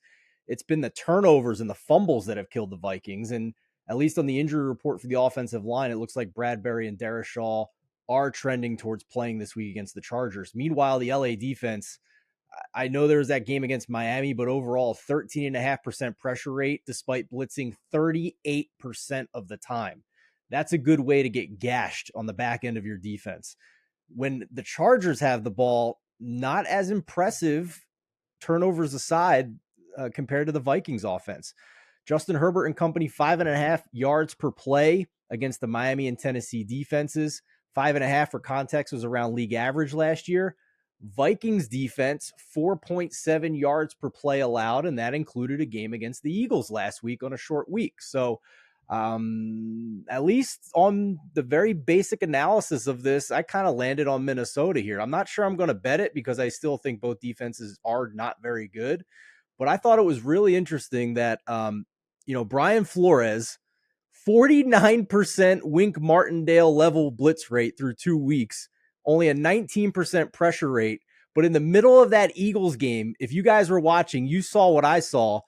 It's been the turnovers and the fumbles that have killed the Vikings, and at least on the injury report for the offensive line, it looks like Bradbury and Darrisaw are trending towards playing this week against the Chargers. Meanwhile, the LA defense, I know there was that game against Miami, but overall 13.5% pressure rate despite blitzing 38% of the time. That's a good way to get gashed on the back end of your defense. When the Chargers have the ball, not as impressive, turnovers aside, compared to the Vikings offense. Justin Herbert and company, 5.5 yards per play against the Miami and Tennessee defenses. 5.5 for context was around league average last year. Vikings defense, 4.7 yards per play allowed, and that included a game against the Eagles last week on a short week. So at least on the very basic analysis of this, I kind of landed on Minnesota here. I'm not sure I'm going to bet it because I still think both defenses are not very good, but I thought it was really interesting that, Brian Flores, 49% Wink Martindale level blitz rate through 2 weeks, only a 19% pressure rate. But in the middle of that Eagles game, if you guys were watching, you saw what I saw,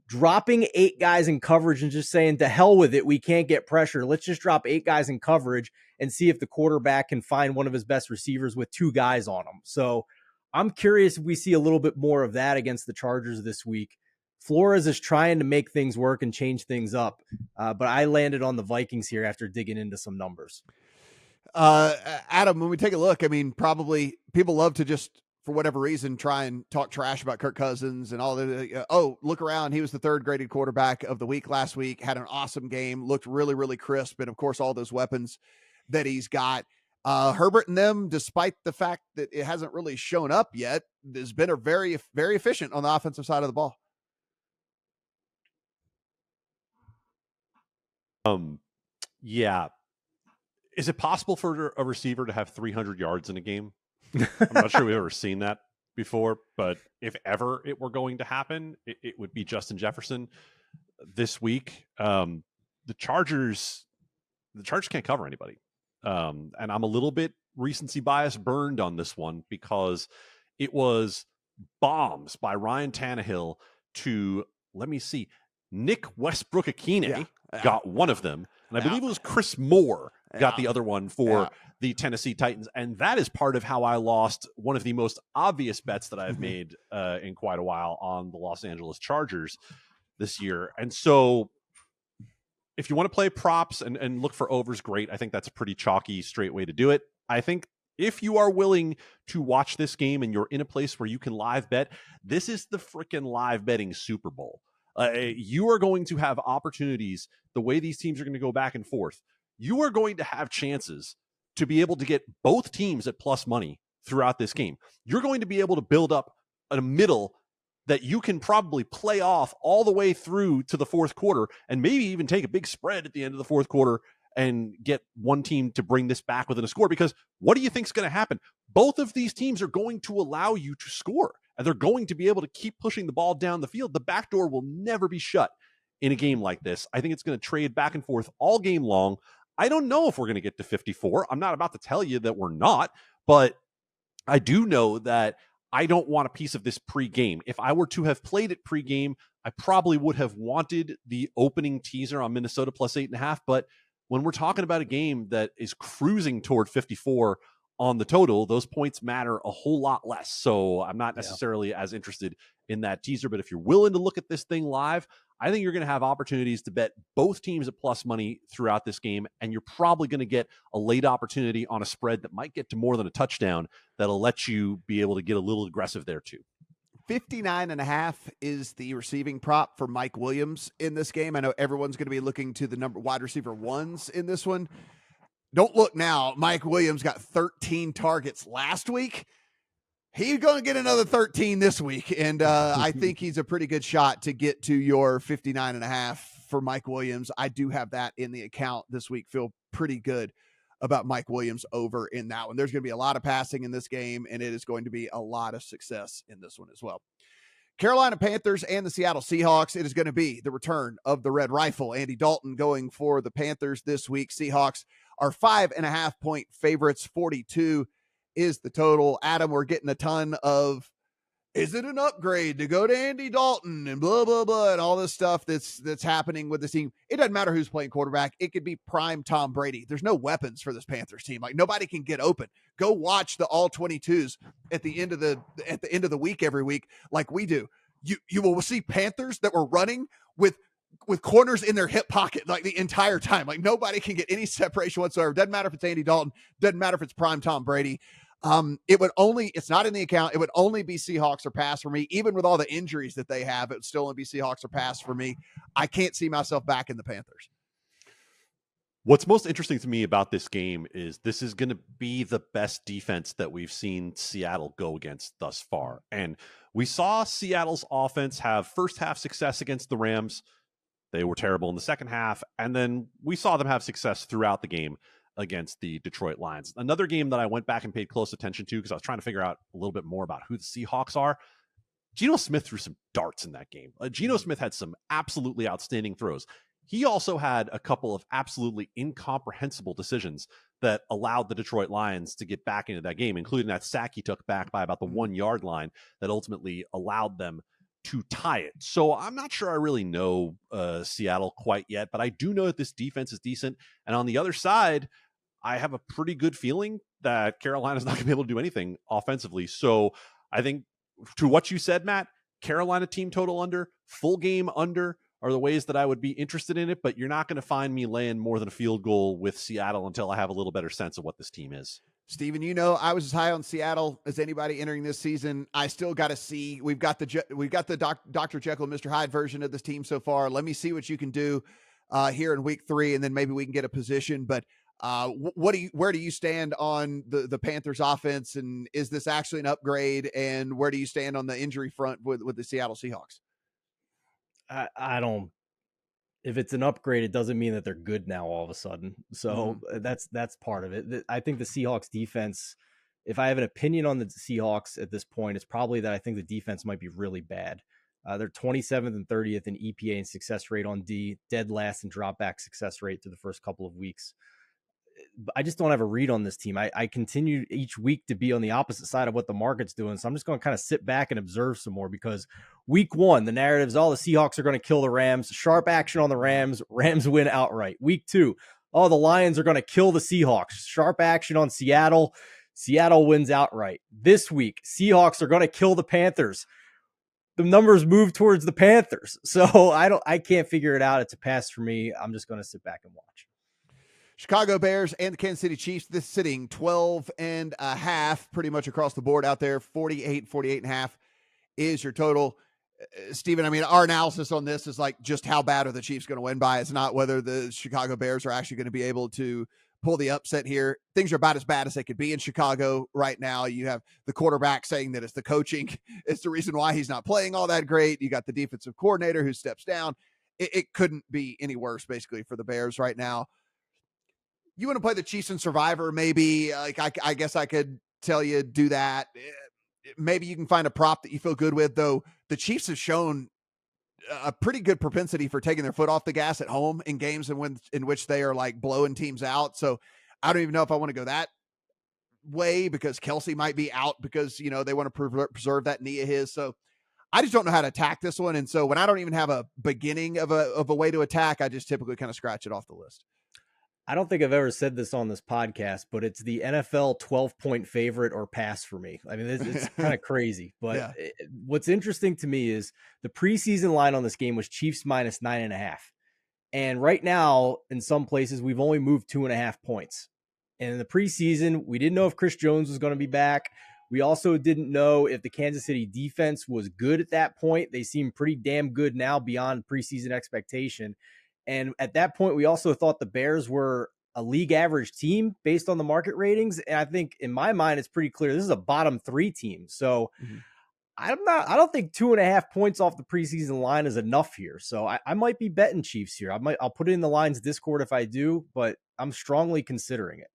dropping 8 guys in coverage and just saying, to hell with it, we can't get pressure. Let's just drop 8 guys in coverage and see if the quarterback can find one of his best receivers with 2 guys on him. So I'm curious if we see a little bit more of that against the Chargers this week. Flores is trying to make things work and change things up, but I landed on the Vikings here after digging into some numbers. Adam, when we take a look, I mean, probably people love to just, for whatever reason, try and talk trash about Kirk Cousins and all that. Look around. He was the 3rd graded quarterback of the week last week, had an awesome game, looked really, really crisp. And of course, all those weapons that he's got. Herbert and them, despite the fact that it hasn't really shown up yet, has been a very, very efficient on the offensive side of the ball. Yeah. Is it possible for a receiver to have 300 yards in a game? I'm not sure we've ever seen that before, but if ever it were going to happen, it would be Justin Jefferson this week. The Chargers can't cover anybody. And I'm a little bit recency bias burned on this one because it was bombs by Ryan Tannehill to, let me see, Nick Westbrook-Akine got one of them. And I believe it was Chris Moore got the other one for the Tennessee Titans. And that is part of how I lost one of the most obvious bets that I've made in quite a while on the Los Angeles Chargers this year. And so if you want to play props and look for overs, great. I think that's a pretty chalky, straight way to do it. I think if you are willing to watch this game and you're in a place where you can live bet, this is the freaking live betting Super Bowl. You are going to have opportunities. The way these teams are going to go back and forth, you are going to have chances to be able to get both teams at plus money throughout this game. You're going to be able to build up a middle that you can probably play off all the way through to the fourth quarter and maybe even take a big spread at the end of the fourth quarter and get one team to bring this back within a score. Because what do you think is going to happen? Both of these teams are going to allow you to score, and they're going to be able to keep pushing the ball down the field. The back door will never be shut in a game like this. I think it's going to trade back and forth all game long. I don't know if we're going to get to 54. I'm not about to tell you that we're not, but I do know that I don't want a piece of this pre-game. If I were to have played it pre-game, I probably would have wanted the opening teaser on Minnesota plus 8.5. But when we're talking about a game that is cruising toward 54 on the total, those points matter a whole lot less. So I'm not necessarily as interested in that teaser. But if you're willing to look at this thing live, I think you're going to have opportunities to bet both teams at plus money throughout this game. And you're probably going to get a late opportunity on a spread that might get to more than a touchdown that'll let you be able to get a little aggressive there too. 59.5 is the receiving prop for Mike Williams in this game. I know everyone's going to be looking to the number wide receiver ones in this one. Don't look now. Mike Williams got 13 targets last week. He's going to get another 13 this week. And I think he's a pretty good shot to get to your 59.5 for Mike Williams. I do have that in the account this week. Feel pretty good about Mike Williams over in that one. There's going to be a lot of passing in this game, and it is going to be a lot of success in this one as well. Carolina Panthers and the Seattle Seahawks. It is going to be the return of the Red Rifle. Andy Dalton going for the Panthers this week. Seahawks are 5.5 point favorites. 42 is the total. Adam, we're getting a ton of, is it an upgrade to go to Andy Dalton and blah, blah, blah, and all this stuff that's happening with this team. It doesn't matter who's playing quarterback. It could be prime Tom Brady. There's no weapons for this Panthers team. Like, nobody can get open. Go watch the all 22s at the end of the week every week like we do. You will see Panthers that were running with corners in their hip pocket like the entire time. Like, nobody can get any separation whatsoever. Doesn't matter if it's Andy Dalton. Doesn't matter if it's prime Tom Brady. It's not in the account. It would only be Seahawks or pass for me. Even with all the injuries that they have, it would still only be Seahawks or pass for me. I can't see myself back in the Panthers. What's most interesting to me about this game is this is going to be the best defense that we've seen Seattle go against thus far. And we saw Seattle's offense have first half success against the Rams. They were terrible in the second half. And then we saw them have success throughout the game against the Detroit Lions. Another game that I went back and paid close attention to because I was trying to figure out a little bit more about who the Seahawks are. Geno Smith threw some darts in that game. Geno Smith had some absolutely outstanding throws. He also had a couple of absolutely incomprehensible decisions that allowed the Detroit Lions to get back into that game, including that sack he took back by about the 1 yard line that ultimately allowed them to tie it. So I'm not sure I really know Seattle quite yet, but I do know that this defense is decent. And on the other side, I have a pretty good feeling that Carolina's not going to be able to do anything offensively. So I think to what you said, Matt, Carolina team total under, full game under are the ways that I would be interested in it, but you're not going to find me laying more than a field goal with Seattle until I have a little better sense of what this team is. Steven, I was as high on Seattle as anybody entering this season. I still got to see. We've got the Dr. Jekyll and Mr. Hyde version of this team so far. Let me see what you can do here in week 3, and then maybe we can get a position. But where do you stand on the Panthers offense, and is this actually an upgrade? And where do you stand on the injury front with the Seattle Seahawks? I don't. If it's an upgrade, it doesn't mean that they're good now all of a sudden. So that's part of it. I think the Seahawks defense, if I have an opinion on the Seahawks at this point, it's probably that I think the defense might be really bad. They're 27th and 30th in EPA and success rate on D, dead last in drop back success rate through the first couple of weeks. I just don't have a read on this team. I continue each week to be on the opposite side of what the market's doing. So I'm just going to kind of sit back and observe some more, because week 1, the narrative is all the Seahawks are going to kill the Rams. Sharp action on the Rams. Rams win outright. Week 2, the Lions are going to kill the Seahawks. Sharp action on Seattle. Seattle wins outright. This week, Seahawks are going to kill the Panthers. The numbers move towards the Panthers. So I can't figure it out. It's a pass for me. I'm just going to sit back and watch. Chicago Bears and the Kansas City Chiefs, this sitting 12.5 pretty much across the board out there. 48.5 is your total. Steven, our analysis on this is like just how bad are the Chiefs going to win by. It's not whether the Chicago Bears are actually going to be able to pull the upset here. Things are about as bad as they could be in Chicago right now. You have the quarterback saying that it's the coaching. It's the reason why he's not playing all that great. You got the defensive coordinator who steps down. It couldn't be any worse basically for the Bears right now. You want to play the Chiefs and Survivor, maybe. I guess I could tell you do that. Maybe you can find a prop that you feel good with, though. The Chiefs have shown a pretty good propensity for taking their foot off the gas at home in games in which they are like blowing teams out. So I don't even know if I want to go that way, because Kelsey might be out because, they want to preserve that knee of his. So I just don't know how to attack this one. And so when I don't even have a beginning of a way to attack, I just typically kind of scratch it off the list. I don't think I've ever said this on this podcast, but it's the NFL 12-point favorite or pass for me. It's kind of crazy, but yeah. What's interesting to me is the preseason line on this game was Chiefs minus 9.5. And right now, in some places, we've only moved 2.5 points. And in the preseason, we didn't know if Chris Jones was going to be back. We also didn't know if the Kansas City defense was good at that point. They seem pretty damn good now beyond preseason expectation. And at that point, we also thought the Bears were a league average team based on the market ratings. And I think in my mind, it's pretty clear this is a bottom 3 team. So I don't think 2.5 points off the preseason line is enough here. So I might be betting Chiefs here. I'll put it in the Lines Discord if I do, but I'm strongly considering it.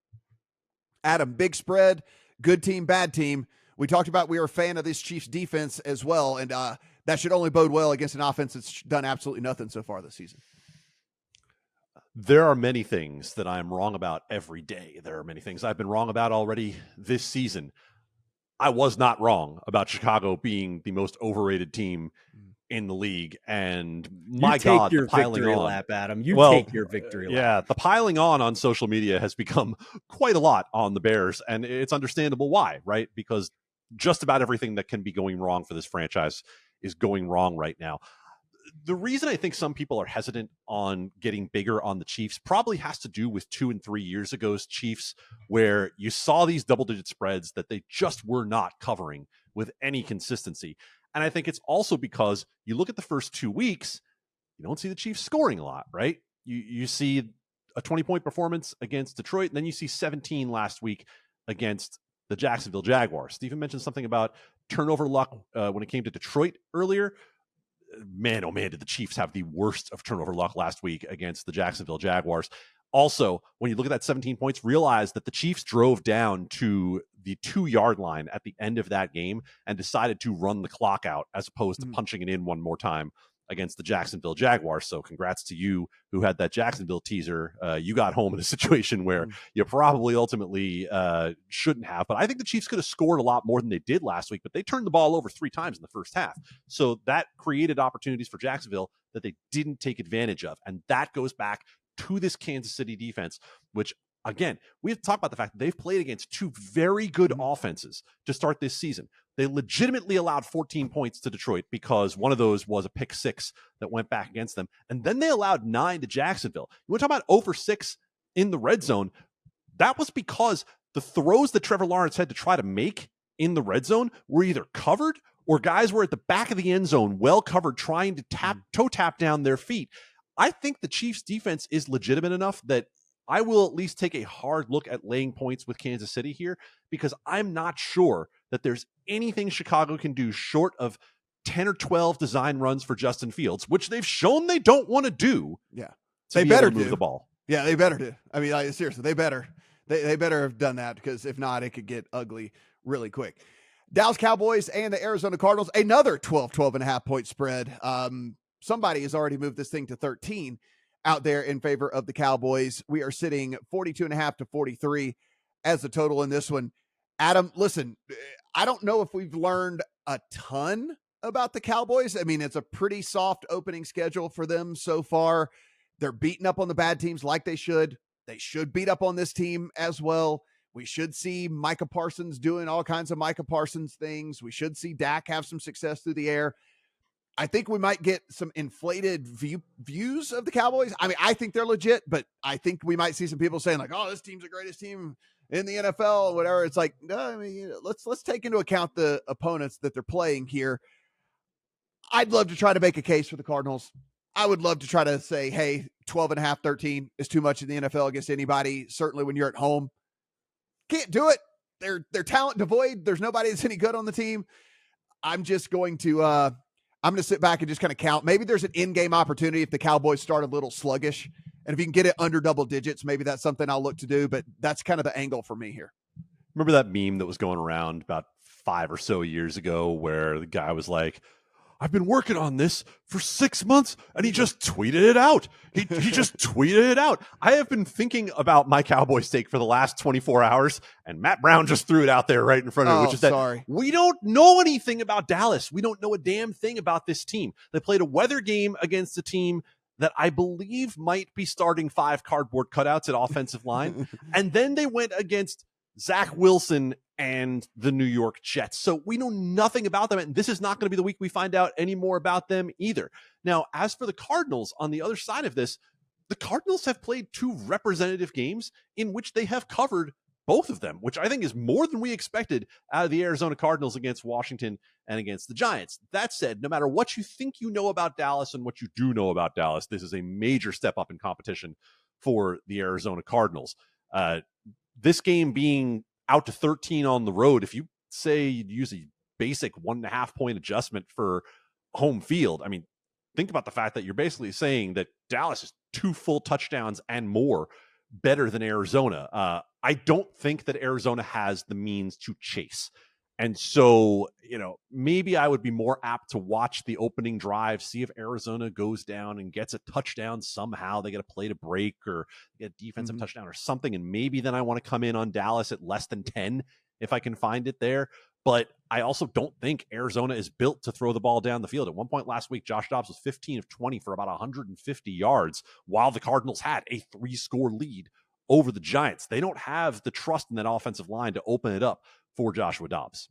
Adam, big spread, good team, bad team. We talked about we were a fan of this Chiefs defense as well. And that should only bode well against an offense that's done absolutely nothing so far this season. There are many things that I'm wrong about every day. There are many things I've been wrong about already this season. I was not wrong about Chicago being the most overrated team in the league. And my God, the piling on. Lap, Adam. Take your victory lap. Yeah, the piling on social media has become quite a lot on the Bears, and it's understandable why, right? Because just about everything that can be going wrong for this franchise is going wrong right now. the reason I think some people are hesitant on getting bigger on the Chiefs probably has to do with 2 and 3 years ago's Chiefs, where you saw these double-digit spreads that they just were not covering with any consistency. And I think it's also because you look at the first 2 weeks, you don't see the Chiefs scoring a lot, right? You see a 20-point performance against Detroit, and then you see 17 last week against the Jacksonville Jaguars. Stephen mentioned something about turnover luck when it came to Detroit earlier. Man, oh man, did the Chiefs have the worst of turnover luck last week against the Jacksonville Jaguars. Also, when you look at that 17 points, realize that the Chiefs drove down to the 2-yard line at the end of that game and decided to run the clock out as opposed to punching it in one more time against the Jacksonville Jaguars. So congrats to you who had that Jacksonville teaser. You got home in a situation where you probably ultimately shouldn't have. But I think the Chiefs could have scored a lot more than they did last week, but they turned the ball over 3 times in the first half. So that created opportunities for Jacksonville that they didn't take advantage of. And that goes back to this Kansas City defense, which, again, we have to talk about the fact that they've played against 2 very good offenses to start this season. They legitimately allowed 14 points to Detroit because one of those was a pick 6 that went back against them. And then they allowed 9 to Jacksonville. You want to talk about 0 for 6 in the red zone? That was because the throws that Trevor Lawrence had to try to make in the red zone were either covered or guys were at the back of the end zone, well covered, trying to toe tap down their feet. I think the Chiefs defense is legitimate enough that I will at least take a hard look at laying points with Kansas City here, because I'm not sure that there's anything Chicago can do short of 10 or 12 design runs for Justin Fields, which they've shown they don't want to do. Yeah. They better move the ball. Yeah, they better do. I mean, seriously, they better have done that, because if not, it could get ugly really quick. Dallas Cowboys and the Arizona Cardinals, another 12.5 point spread. Somebody has already moved this thing to 13 out there in favor of the Cowboys. We are sitting 42.5 to 43 as the total in this one. Adam, listen, I don't know if we've learned a ton about the Cowboys. I mean, it's a pretty soft opening schedule for them so far. They're beating up on the bad teams like they should. They should beat up on this team as well. We should see Micah Parsons doing all kinds of Micah Parsons things. We should see Dak have some success through the air. I think we might get some inflated views of the Cowboys. I mean, I think they're legit, but I think we might see some people saying like, "Oh, this team's the greatest team in the NFL," or whatever. It's like, no, I mean, let's take into account the opponents that they're playing here. I'd love to try to make a case for the Cardinals. I would love to try to say, hey, 12.5, 13 is too much in the NFL against anybody. Certainly when you're at home, can't do it. They're talent devoid. There's nobody that's any good on the team. I'm just going to, I'm going to sit back and just kind of count. Maybe there's an in-game opportunity if the Cowboys start a little sluggish. And if you can get it under double digits, maybe that's something I'll look to do. But that's kind of the angle for me here. Remember that meme that was going around about 5 or so years ago where the guy was like, I've been working on this for 6 months, and he just tweeted it out. He just tweeted it out. I have been thinking about my Cowboys take for the last 24 hours, and Matt Brown just threw it out there right in front of me, which is that we don't know anything about Dallas. We don't know a damn thing about this team. They played a weather game against a team that I believe might be starting 5 cardboard cutouts at offensive line, and then they went against Zach Wilson and the New York Jets. So we know nothing about them, and this is not going to be the week we find out any more about them either. Now, as for the Cardinals, on the other side of this, the Cardinals have played 2 representative games in which they have covered both of them, which I think is more than we expected out of the Arizona Cardinals against Washington and against the Giants. That said, no matter what you think you know about Dallas and what you do know about Dallas, this is a major step up in competition for the Arizona Cardinals. This game being out to 13 on the road, if you say you'd use a basic 1.5 point adjustment for home field, I mean, think about the fact that you're basically saying that Dallas is 2 full touchdowns and more better than Arizona. I don't think that Arizona has the means to chase. And so, maybe I would be more apt to watch the opening drive, see if Arizona goes down and gets a touchdown somehow. They get a play to break or get a defensive touchdown or something. And maybe then I want to come in on Dallas at less than 10 if I can find it there. But I also don't think Arizona is built to throw the ball down the field. At one point last week, Josh Dobbs was 15 of 20 for about 150 yards, while the Cardinals had a 3-score lead over the Giants. They don't have the trust in that offensive line to open it up for Joshua Dobbs.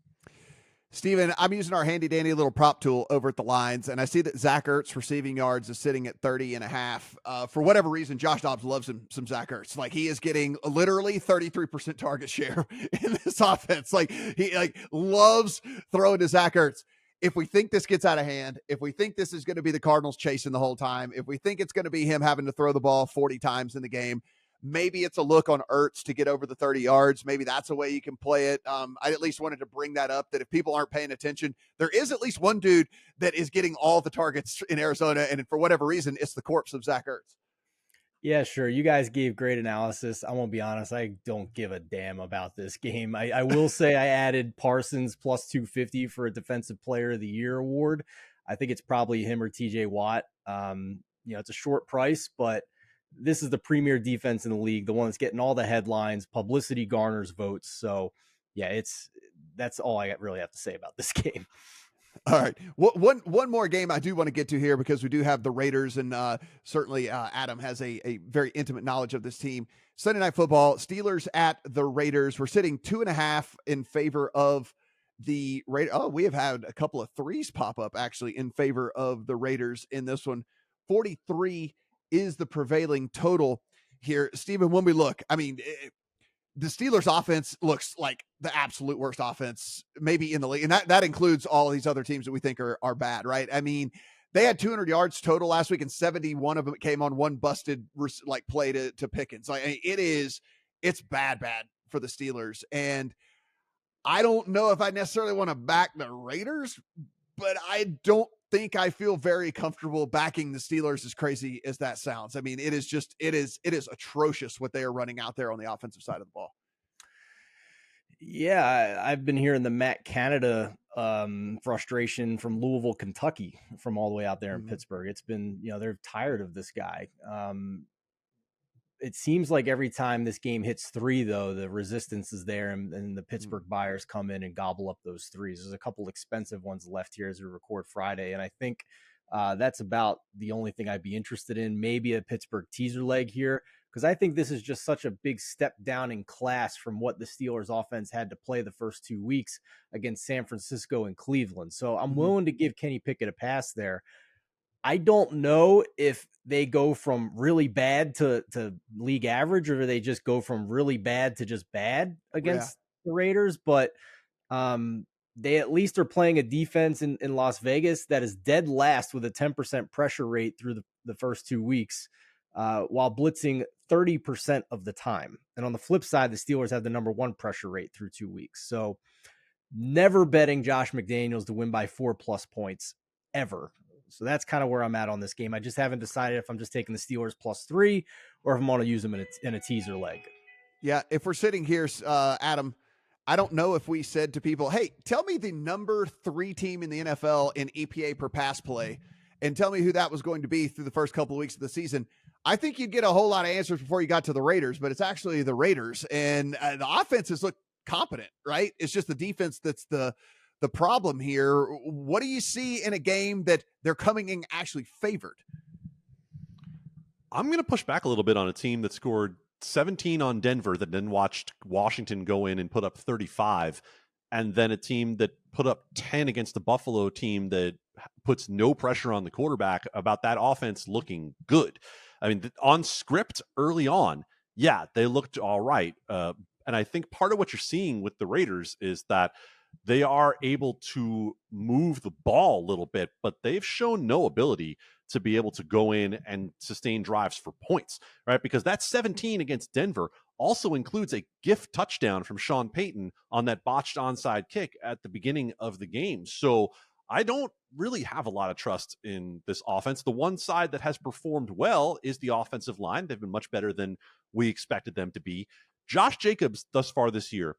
Steven, I'm using our handy dandy little prop tool over at the Lines, and I see that Zach Ertz receiving yards is sitting at 30.5. For whatever reason, Josh Dobbs loves some Zach Ertz. Like, he is getting literally 33% target share in this offense. Like, he loves throwing to Zach Ertz. If we think this gets out of hand, if we think this is going to be the Cardinals chasing the whole time, if we think it's going to be him having to throw the ball 40 times in the game, maybe it's a look on Ertz to get over the 30 yards. Maybe that's a way you can play it. I at least wanted to bring that up, that if people aren't paying attention, there is at least one dude that is getting all the targets in Arizona, and for whatever reason, it's the corpse of Zach Ertz. Yeah, sure. You guys gave great analysis. I won't be honest, I don't give a damn about this game. I will say I added Parsons plus 250 for a Defensive Player of the Year award. I think it's probably him or TJ Watt. It's a short price, but this is the premier defense in the league, the one that's getting all the headlines. Publicity garners votes. So, yeah, that's all I really have to say about this game. All right. One more game I do want to get to here, because we do have the Raiders, and certainly Adam has a very intimate knowledge of this team. Sunday Night Football, Steelers at the Raiders. We're sitting 2.5 in favor of the Raiders. Oh, we have had a couple of threes pop up actually in favor of the Raiders in this one. 43 is the prevailing total here. Steven, when we look, I mean, the Steelers offense looks like the absolute worst offense maybe in the league. And that includes all of these other teams that we think are bad, right? I mean, they had 200 yards total last week, and 71 of them came on one busted play to Pickens. It's bad for the Steelers. And I don't know if I necessarily want to back the Raiders, but I don't think I feel very comfortable backing the Steelers, as crazy as that sounds. I mean, it is atrocious what they are running out there on the offensive side of the ball. Yeah, I've been hearing the Matt Canada frustration from Louisville, Kentucky, from all the way out there in Pittsburgh. It's been, they're tired of this guy. It seems like every time this game hits 3, though, the resistance is there, and the Pittsburgh buyers come in and gobble up those threes. There's a couple expensive ones left here as we record Friday, and I think that's about the only thing I'd be interested in. Maybe a Pittsburgh teaser leg here, because I think this is just such a big step down in class from what the Steelers offense had to play the first 2 weeks against San Francisco and Cleveland. So I'm willing to give Kenny Pickett a pass there. I don't know if they go from really bad to league average, or they just go from really bad to just bad against the Raiders. But they at least are playing a defense in Las Vegas that is dead last with a 10% pressure rate through the first 2 weeks, while blitzing 30% of the time. And on the flip side, the Steelers have the number 1 pressure rate through 2 weeks. So never betting Josh McDaniels to win by 4+ points ever. So that's kind of where I'm at on this game. I just haven't decided if I'm just taking the Steelers +3 or if I'm going to use them in a teaser leg. Yeah, if we're sitting here, Adam, I don't know if we said to people, hey, tell me the number 3 team in the NFL in EPA per pass play, and tell me who that was going to be through the first couple of weeks of the season. I think you'd get a whole lot of answers before you got to the Raiders, but it's actually the Raiders. And the offenses look competent, right? It's just the defense that's the problem here. What do you see in a game that they're coming in actually favored? I'm going to push back a little bit on a team that scored 17 on Denver, that then watched Washington go in and put up 35, and then a team that put up 10 against the Buffalo team that puts no pressure on the quarterback, about that offense looking good. I mean, on script early on, yeah, they looked all right. And I think part of what you're seeing with the Raiders is that they are able to move the ball a little bit, but they've shown no ability to be able to go in and sustain drives for points, right? Because that 17 against Denver also includes a gift touchdown from Sean Payton on that botched onside kick at the beginning of the game. So I don't really have a lot of trust in this offense. The one side that has performed well is the offensive line. They've been much better than we expected them to be. Josh Jacobs thus far this year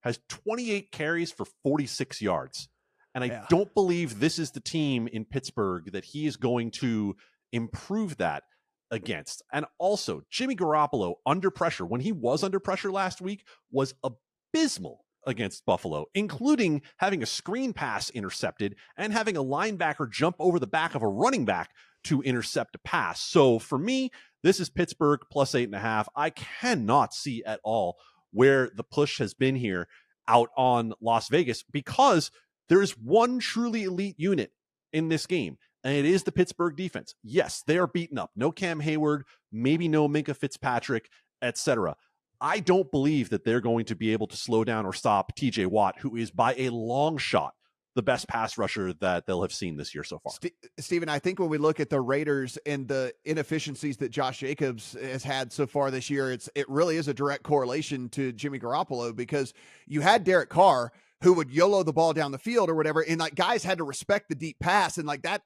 has 28 carries for 46 yards. And I don't believe this is the team in Pittsburgh that he is going to improve that against. And also, Jimmy Garoppolo under pressure, when he was under pressure last week, was abysmal against Buffalo, including having a screen pass intercepted and having a linebacker jump over the back of a running back to intercept a pass. So for me, this is Pittsburgh +8.5. I cannot see at all where the push has been here out on Las Vegas, because There is one truly elite unit in this game, and it is the Pittsburgh defense. Yes, they are beaten up. No Cam Hayward, maybe no Minkah Fitzpatrick, etc. I don't believe that they're going to be able to slow down or stop TJ Watt, who is by a long shot the best pass rusher that they'll have seen this year so far. Steven, I think when we look at the Raiders and the inefficiencies that Josh Jacobs has had so far this year, it really is a direct correlation to Jimmy Garoppolo, because you had Derek Carr who would YOLO the ball down the field or whatever, and like guys had to respect the deep pass, and like that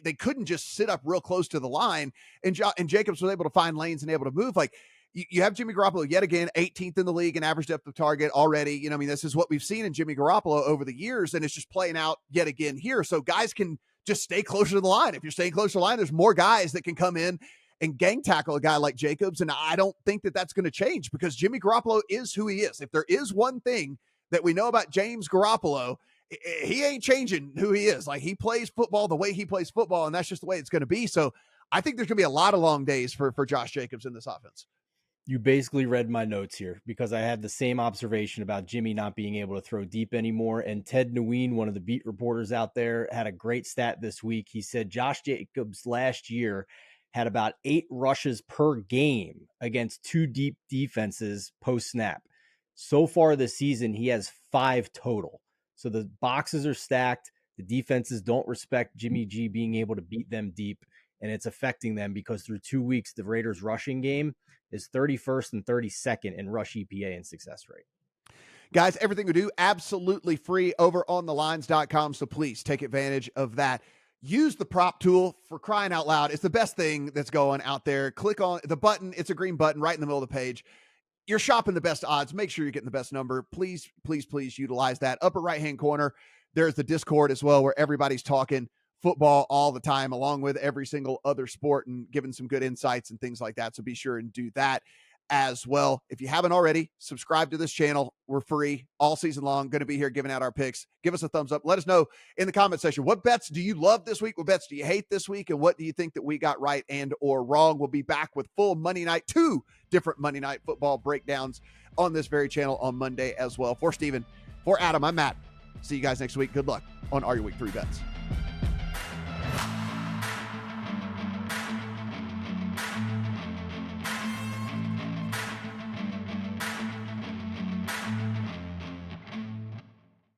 they couldn't just sit up real close to the line, and Jacobs was able to find lanes and able to move. Like you have Jimmy Garoppolo yet again, 18th in the league in average depth of target already. This is what we've seen in Jimmy Garoppolo over the years, and it's just playing out yet again here. So guys can just stay closer to the line. If you're staying closer to the line, there's more guys that can come in and gang tackle a guy like Jacobs, and I don't think that that's going to change, because Jimmy Garoppolo is who he is. If there is one thing that we know about James Garoppolo, he ain't changing who he is. Like, he plays football the way he plays football, and that's just the way it's going to be. So I think there's going to be a lot of long days for Josh Jacobs in this offense. You basically read my notes here, because I had the same observation about Jimmy not being able to throw deep anymore. And Ted Nguyen, one of the beat reporters out there, had a great stat this week. He said Josh Jacobs last year had about 8 rushes per game against 2 deep defenses post-snap. So far this season, he has 5 total. So the boxes are stacked. The defenses don't respect Jimmy G being able to beat them deep, and it's affecting them, because through 2 weeks, the Raiders' rushing game is 31st and 32nd in rush EPA and success rate. Guys, everything we do absolutely free over on thelines.com, so please take advantage of that. Use the prop tool, for crying out loud. It's the best thing that's going out there. Click on the button. It's a green button right in the middle of the page. You're shopping the best odds. Make sure you're getting the best number. Please, please, please utilize that. Upper right-hand corner, there's the Discord as well, where everybody's talking football all the time, along with every single other sport, and giving some good insights and things like that. So be sure and do that as well. If you haven't already, subscribe to this channel. We're free all season long. Going to be here giving out our picks. Give us a thumbs up. Let us know in the comment section, what bets do you love this week? What bets do you hate this week? And what do you think that we got right and or wrong? We'll be back with full Monday night, 2 different Monday night football breakdowns on this very channel on Monday as well. For Steven, for Adam, I'm Matt. See you guys next week. Good luck on all your week 3 bets.